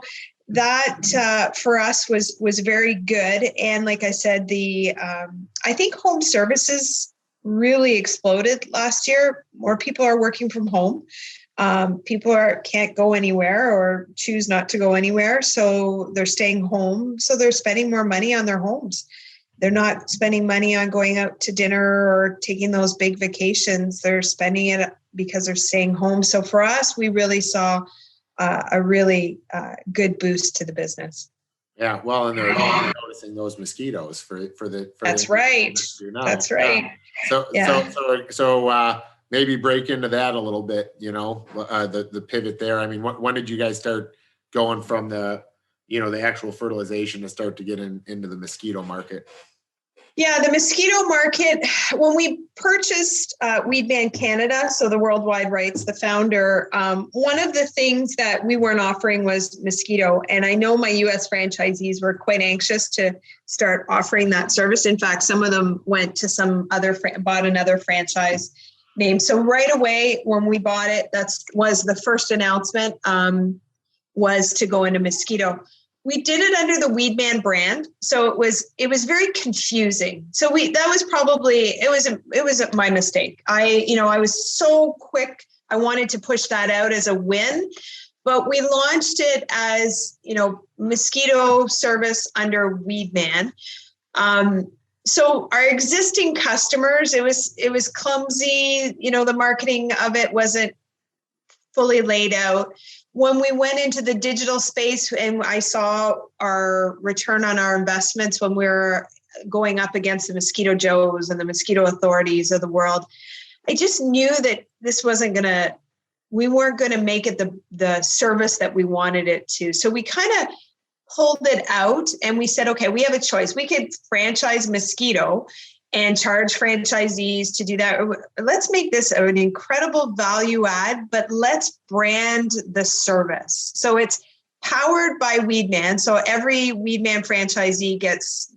that for us was very good. And like I said, I think home services really exploded last year. More people are working from home. People can't go anywhere or choose not to go anywhere. So they're staying home. So they're spending more money on their homes. They're not spending money on going out to dinner or taking those big vacations. They're spending it because they're staying home. So for us, we really saw a really good boost to the business. Yeah, well, and they're noticing those mosquitoes for That's right. That's right. So maybe break into that a little bit. The pivot there. I mean, when did you guys start going from the actual fertilization to start to get into the mosquito market? Yeah, the mosquito market, when we purchased Weedman Canada, so the worldwide rights, the founder, one of the things that we weren't offering was mosquito. And I know my US franchisees were quite anxious to start offering that service. In fact, some of them went to bought another franchise name. So right away when we bought it, was the first announcement was to go into mosquito. We did it under the Weedman brand, so it was very confusing. So it was my mistake. I was so quick. I wanted to push that out as a win, but we launched it as, mosquito service under Weedman. So our existing customers, it was clumsy. The marketing of it wasn't fully laid out. When we went into the digital space and I saw our return on our investments when we were going up against the Mosquito Joes and the mosquito authorities of the world, I just knew that we weren't going to make it the service that we wanted it to. So we kind of pulled it out and we said, okay, we have a choice. We could franchise Mosquito and charge franchisees to do that. Let's make this an incredible value add, but let's brand the service. So it's powered by Weedman. So every Weedman franchisee gets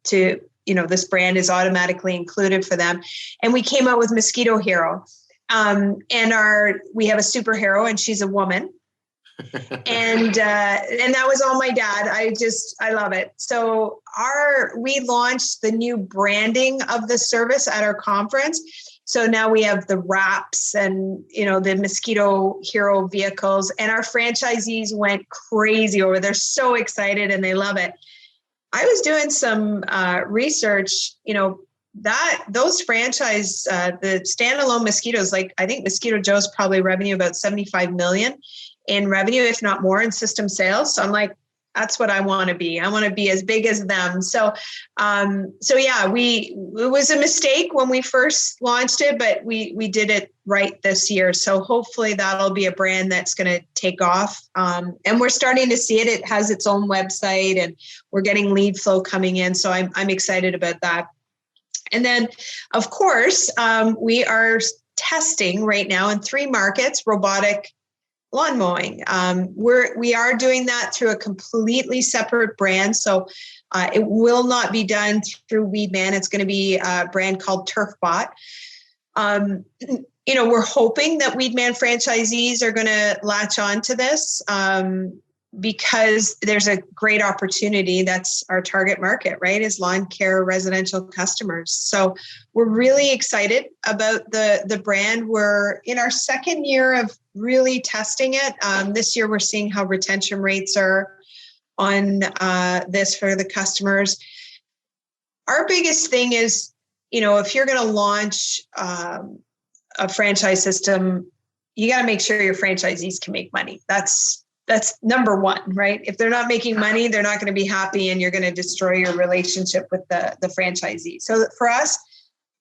to, this brand is automatically included for them. And we came out with Mosquito Hero. And we have a superhero and she's a woman. and that was all my dad. I love it. So we launched the new branding of the service at our conference. So now we have the wraps and, the Mosquito Hero vehicles, and our franchisees went crazy over it. They're so excited and they love it. I was doing some research, those franchise, the standalone mosquitoes, like I think Mosquito Joe's probably revenue about 75 million in revenue, if not more, in system sales. So I'm like, that's what I want to be. I want to be as big as them. So yeah, it was a mistake when we first launched it, but we did it right this year. So hopefully that'll be a brand that's going to take off. And we're starting to see it. It has its own website and we're getting lead flow coming in. So I'm excited about that. And then, of course, we are testing right now in 3 markets, robotic lawn mowing. We are doing that through a completely separate brand. So it will not be done through Weedman. It's going to be a brand called TurfBot. We're hoping that Weedman franchisees are going to latch on to this because there's a great opportunity. That's our target market, right? Is lawn care residential customers. So we're really excited about the brand. We're in our second year of really testing it. This year, we're seeing how retention rates are on this for the customers. Our biggest thing is, if you're going to launch a franchise system, you got to make sure your franchisees can make money. That's number one, right? If they're not making money, they're not going to be happy and you're going to destroy your relationship with the franchisee. So for us,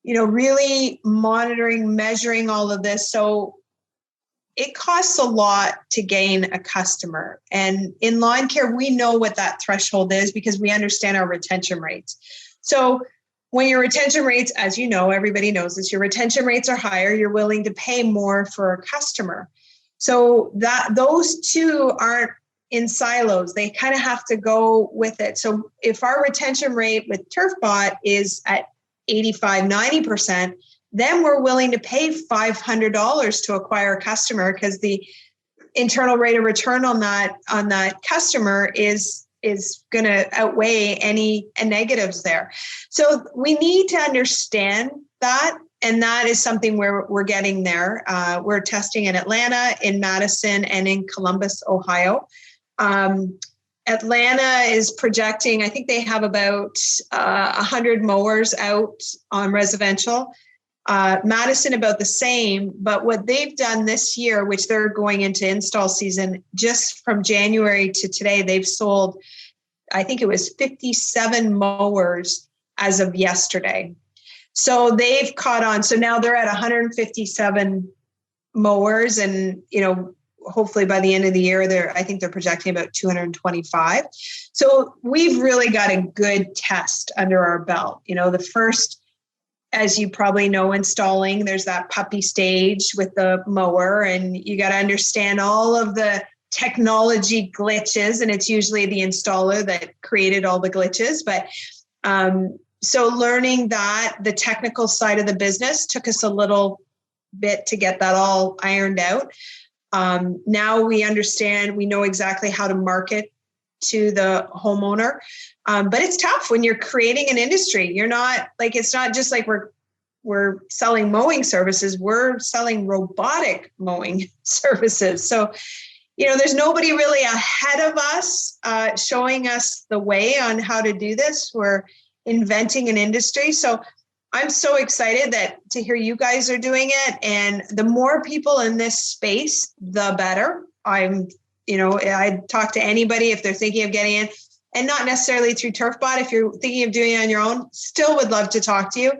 really monitoring, measuring all of this. So it costs a lot to gain a customer. And in lawn care, we know what that threshold is because we understand our retention rates. So when your retention rates, as you know, everybody knows this, your retention rates are higher, you're willing to pay more for a customer. So those two aren't in silos. They kind of have to go with it. So if our retention rate with TurfBot is at 85, 90%, then we're willing to pay $500 to acquire a customer because the internal rate of return on that customer is going to outweigh any negatives there. So we need to understand that. And that is something where we're getting there. We're testing in Atlanta, in Madison, and in Columbus, Ohio. Atlanta is projecting, I think they have about 100 mowers out on residential. Madison about the same, but what they've done this year, which they're going into install season, just from January to today, they've sold, I think it was 57 mowers as of yesterday. So they've caught on. So now they're at 157 mowers and, hopefully by the end of the year, I think they're projecting about 225. So we've really got a good test under our belt. The first, as you probably know, installing, there's that puppy stage with the mower, and you got to understand all of the technology glitches, and it's usually the installer that created all the glitches. But so learning that, the technical side of the business took us a little bit to get that all ironed out. Now we understand, we know exactly how to market to the homeowner. But it's tough when you're creating an industry. You're not like, it's not just like we're selling mowing services. We're selling robotic mowing services. So, there's nobody really ahead of us showing us the way on how to do this. We're inventing an industry. So I'm so excited to hear you guys are doing it. And the more people in this space, the better. I talk to anybody if they're thinking of getting in, and not necessarily through TurfBot. If you're thinking of doing it on your own, still would love to talk to you,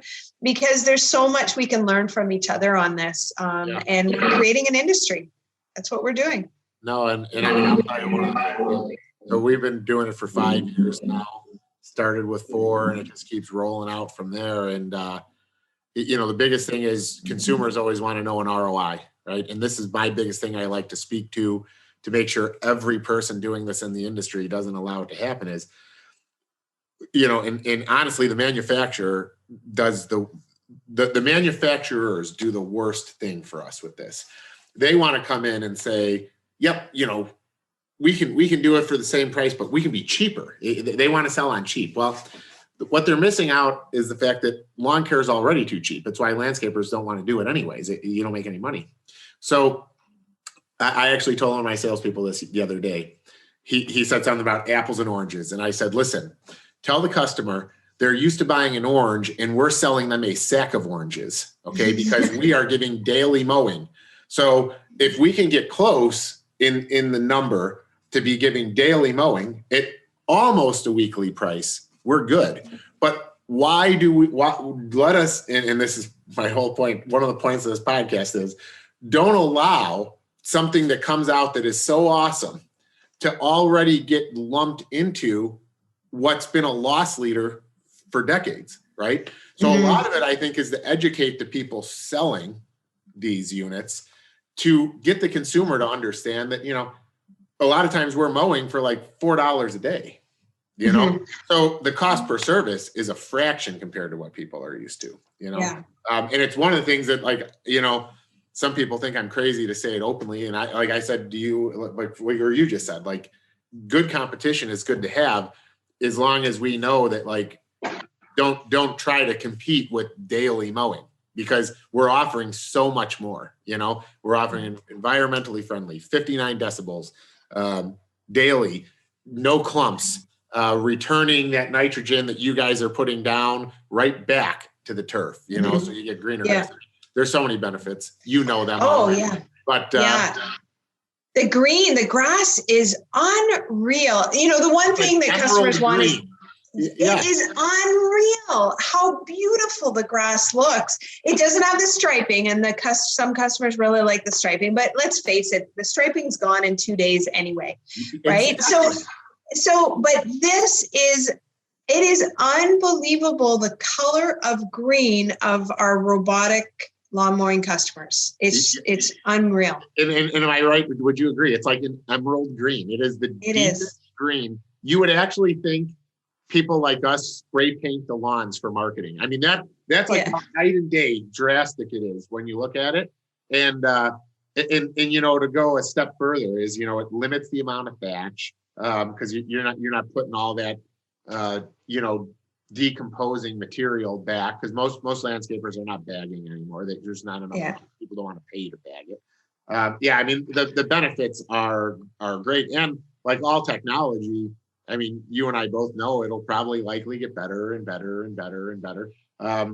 because there's so much we can learn from each other on this. And we're creating an industry. That's what we're doing. No, and I mean, I'll tell you one of the things. So we've been doing it for 5 years now. Started with 4, and it just keeps rolling out from there. And the biggest thing is consumers always want to know an ROI, right? And this is my biggest thing I like to speak to make sure every person doing this in the industry doesn't allow it to happen is, and honestly, the manufacturer does the manufacturers do the worst thing for us with this. They want to come in and say, yep, we can do it for the same price, but we can be cheaper. They want to sell on cheap. Well, what they're missing out is the fact that lawn care is already too cheap. That's why landscapers don't want to do it anyways. You don't make any money. So I actually told one of my salespeople this the other day. He said something about apples and oranges. And I said, listen, tell the customer they're used to buying an orange and we're selling them a sack of oranges, okay? Because we are giving daily mowing. So if we can get close in the number to be giving daily mowing at almost a weekly price, we're good. But why let us, and this is my whole point, one of the points of this podcast is, don't allow something that comes out that is so awesome to already get lumped into what's been a loss leader for decades, right? So a lot of it, I think, is to educate the people selling these units to get the consumer to understand that, a lot of times we're mowing for like $4 a day, So the cost per service is a fraction compared to what people are used to, Yeah. And it's one of the things that, like, some people think I'm crazy to say it openly. And I said, like what you just said, like, good competition is good to have, as long as we know that, like, don't try to compete with daily mowing, because we're offering so much more. We're offering environmentally friendly, 59 decibels, daily, no clumps, returning that nitrogen that you guys are putting down right back to the turf, so you get greener. Yeah. There's so many benefits, them. Oh, yeah. But the grass is unreal. The one thing that customers want is, it is unreal how beautiful the grass looks. It doesn't have the striping, and some customers really like the striping, but let's face it, the striping's gone in 2 days anyway, right? Exactly. But it is unbelievable, the color of green of our robotic lawn mowing customers. It's unreal. And am I right? Would you agree? It's like an emerald green. It is the deepest green. You would actually think people like us spray paint the lawns for marketing. I mean, that's like how night and day drastic it is when you look at it. And to go a step further is, it limits the amount of thatch, because you're not putting all that decomposing material back, because most landscapers are not bagging anymore. There's not enough people don't want to pay to bag it. I mean, the benefits are great, and like all technology, I mean, you and I both know it'll probably likely get better and better and better and better. I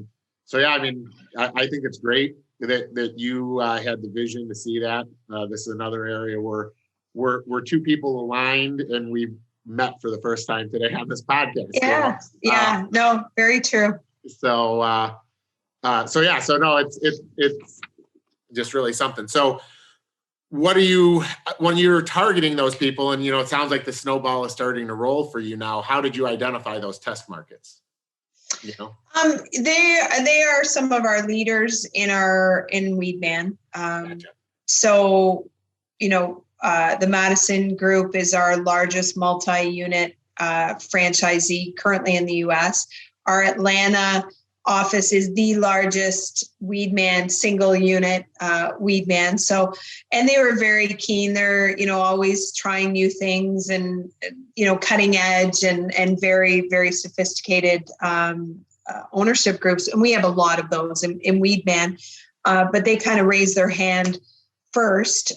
mean, I think it's great that you had the vision to see that. This is another area where we're two people aligned, and we've met for the first time today on this podcast. No, very true. No, it's just really something. So what do you, when you're targeting those people, and it sounds like the snowball is starting to roll for you now, how did you identify those test markets? They are some of our leaders in Weedman. Gotcha. So the Madison Group is our largest multi-unit franchisee currently in the U.S. Our Atlanta office is the largest Weedman single unit Weedman. So, and they were very keen. They're, always trying new things and, cutting edge and very, very sophisticated ownership groups. And we have a lot of those in Weedman, but they kind of raised their hand first.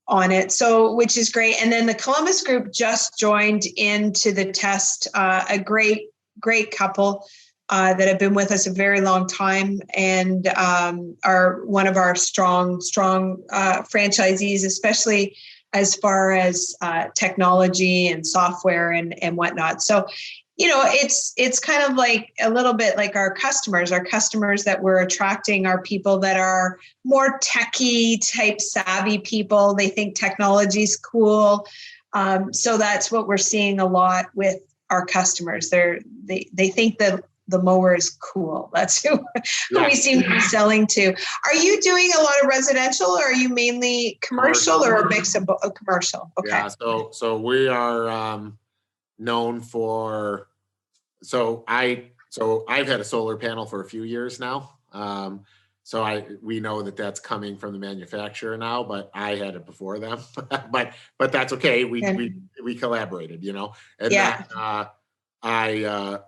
on it. So, which is great. And then the Columbus group just joined into the test, a great couple that have been with us a very long time and are one of our strong franchisees, especially as far as technology and software and whatnot. So, it's kind of like a little bit like our customers that we're attracting are people that are more techie type savvy people. They think technology is cool. So that's what we're seeing a lot with our customers. They think that the mower is cool. That's who we seem to be selling to. Are you doing a lot of residential, or are you mainly commercial or a mix of commercial? Okay. Yeah. So we are known for. So I've had a solar panel for a few years now. We know that that's coming from the manufacturer now, but I had it before them. but that's okay. We collaborated, And then,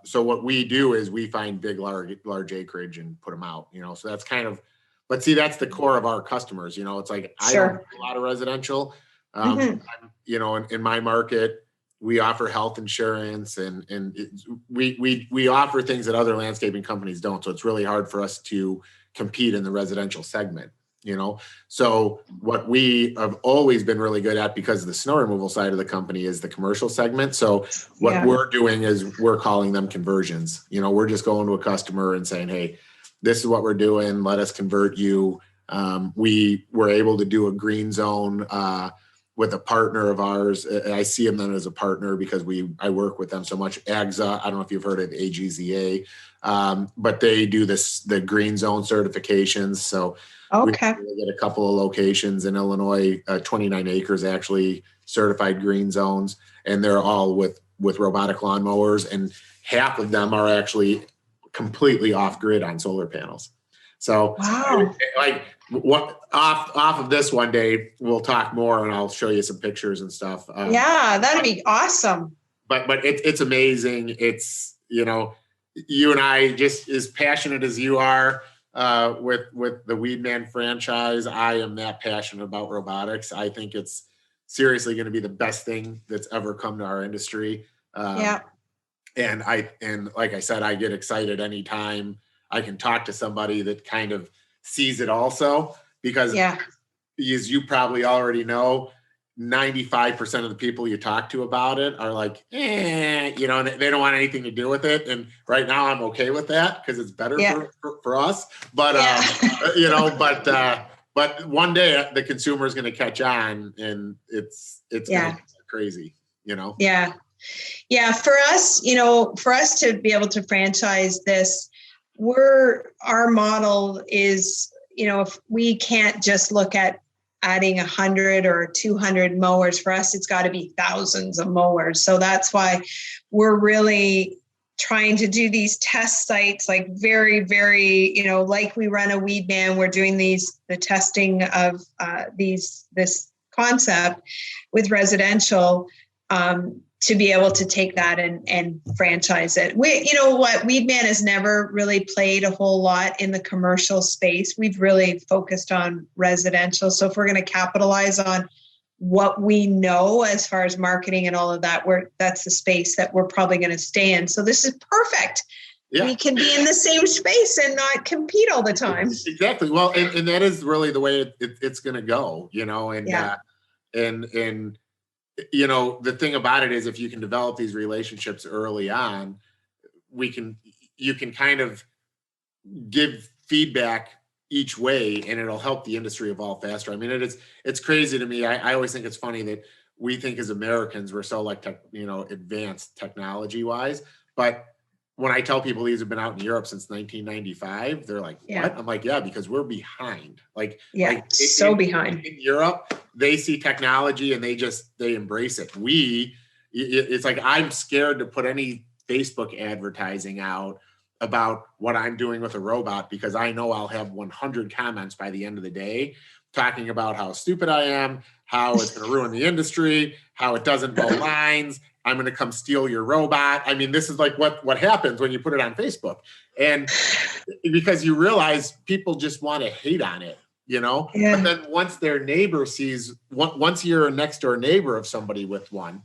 so what we do is we find big, large acreage and put them out, so that's kind of, but see, that's the core of our customers, it's like, I don't do a lot of residential, in my market, we offer health insurance and we offer things that other landscaping companies don't. So it's really hard for us to compete in the residential segment, So what we have always been really good at, because of the snow removal side of the company, is the commercial segment. So what we're doing is we're calling them conversions. We're just going to a customer and saying, hey, this is what we're doing. Let us convert you. We were able to do a green zone with a partner of ours. I see them then as a partner because I work with them so much. AGZA, I don't know if you've heard of AGZA, but they do the green zone certifications. So we get a couple of locations in Illinois, 29 acres actually certified green zones, and they're all with robotic lawnmowers, and half of them are completely off grid on solar panels. So what off of this one day, we'll talk more and I'll show you some pictures and stuff. That'd be awesome. But it's amazing. It's, you and I, just as passionate as you are with the Weedman franchise, I am that passionate about robotics. I think it's seriously going to be the best thing that's ever come to our industry. And like I said, I get excited anytime I can talk to somebody that kind of sees it also, because as you probably already know, 95% of the people you talk to about it are like, and they don't want anything to do with it. And right now I'm okay with that because it's better for us. But, but one day the consumer is going to catch on, and it's going to be crazy, Yeah. For us, for us to be able to franchise this, our model is, if we can't just look at adding 100 or 200 mowers, for us, it's got to be thousands of mowers. So that's why we're really trying to do these test sites, like very, very, like we run a weed ban, we're doing the testing of this concept with residential, to be able to take that and franchise it. Weedman has never really played a whole lot in the commercial space. We've really focused on residential. So if we're going to capitalize on what we know as far as marketing and all of that, that's the space that we're probably going to stay in. So this is perfect. Yeah. We can be in the same space and not compete all the time. Exactly. Well, and that is really the way it's going to go, the thing about it is, if you can develop these relationships early on, you can kind of give feedback each way, and it'll help the industry evolve faster. I mean, it's crazy to me. I always think it's funny that we think as Americans, we're so advanced technology wise, but when I tell people these have been out in Europe since 1995, they're like, what? I'm like, yeah, because we're behind. Behind. In Europe, they see technology and they embrace it. It's like, I'm scared to put any Facebook advertising out about what I'm doing with a robot, because I know I'll have 100 comments by the end of the day talking about how stupid I am, how it's going to ruin the industry, how it doesn't mow lines. I'm going to come steal your robot. I mean, this is like what happens when you put it on Facebook. And because you realize people just want to hate on it, Yeah. But then once their neighbor sees, once you're a next door neighbor of somebody with one,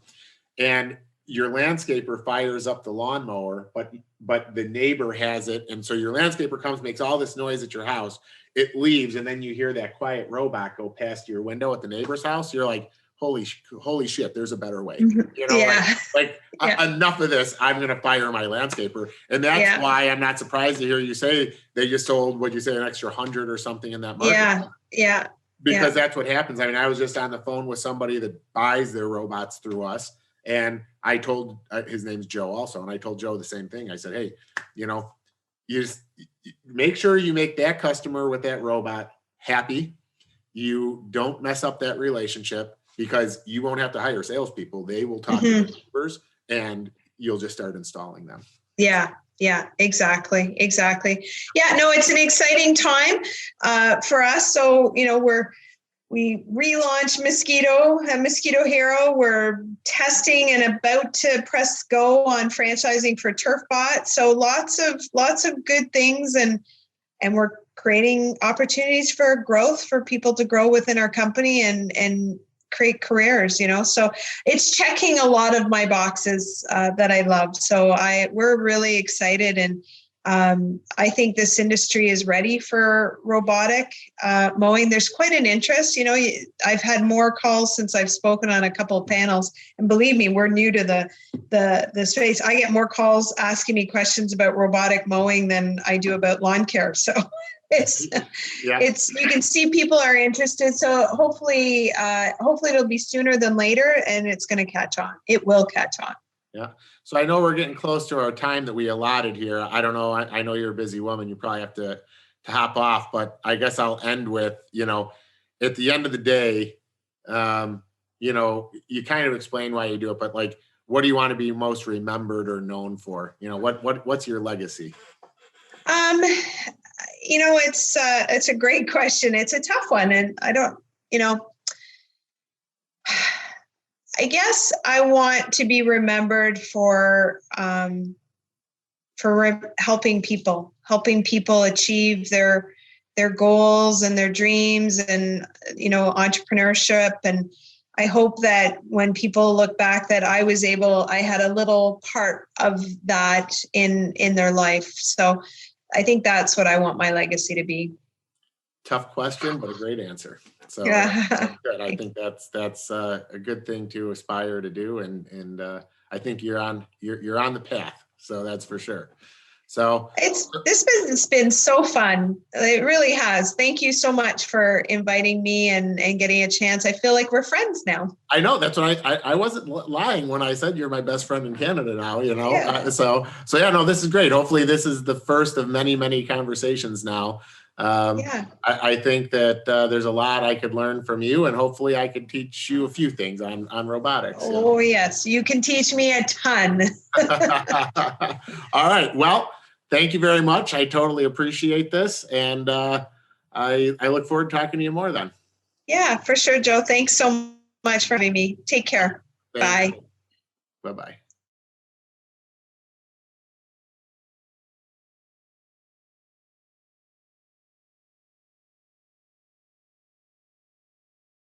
and your landscaper fires up the lawnmower, but the neighbor has it, and so your landscaper comes, makes all this noise at your house, it leaves, and then you hear that quiet robot go past your window at the neighbor's house. You're like, holy shit, there's a better way. Yeah. Enough of this. I'm going to fire my landscaper. And that's why I'm not surprised to hear you say they just sold, what'd you say, an extra 100 or something in that market. Yeah. Because that's what happens. I mean, I was just on the phone with somebody that buys their robots through us. And I told, his name's Joe also. And I told Joe the same thing. I said, hey, you just make sure you make that customer with that robot happy. You don't mess up that relationship, because you won't have to hire salespeople. They will talk to the neighbors, and you'll just start installing them. Yeah, exactly. Yeah, no, it's an exciting time for us. So, we relaunched Mosquito Hero. We're testing and about to press go on franchising for TurfBot. So lots of good things, and we're creating opportunities for growth for people to grow within our company and create careers, so it's checking a lot of my boxes that I love. So we're really excited, and I think this industry is ready for robotic mowing. There's quite an interest. I've had more calls since I've spoken on a couple of panels, and believe me, we're new to the space. I get more calls asking me questions about robotic mowing than I do about lawn care. So it's you can see people are interested. So hopefully it'll be sooner than later, and it's going to catch on. It will catch on. Yeah. So I know we're getting close to our time that we allotted here. I don't know. I know you're a busy woman. You probably have to hop off, but I guess I'll end with, at the end of the day, you kind of explain why you do it, but like, what do you want to be most remembered or known for? What's your legacy? It's a great question. It's a tough one. And I don't, I guess I want to be remembered for helping people achieve their goals and their dreams and, entrepreneurship. And I hope that when people look back that I had a little part of that in their life. So I think that's what I want my legacy to be. Tough question, but a great answer. So yeah. That's good. I think that's a good thing to aspire to do, and I think you're on the path. So that's for sure. So this business has been so fun. It really has. Thank you so much for inviting me and getting a chance. I feel like we're friends now. I know, that's what I wasn't lying when I said you're my best friend in Canada now, Yeah. So yeah, no, this is great. Hopefully this is the first of many, many conversations now. I think that there's a lot I could learn from you, and hopefully I could teach you a few things on robotics. Oh, yes. You can teach me a ton. All right. Well, thank you very much. I totally appreciate this. And I look forward to talking to you more then. Yeah, for sure, Joe. Thanks so much for having me. Take care. Bye. Bye-bye.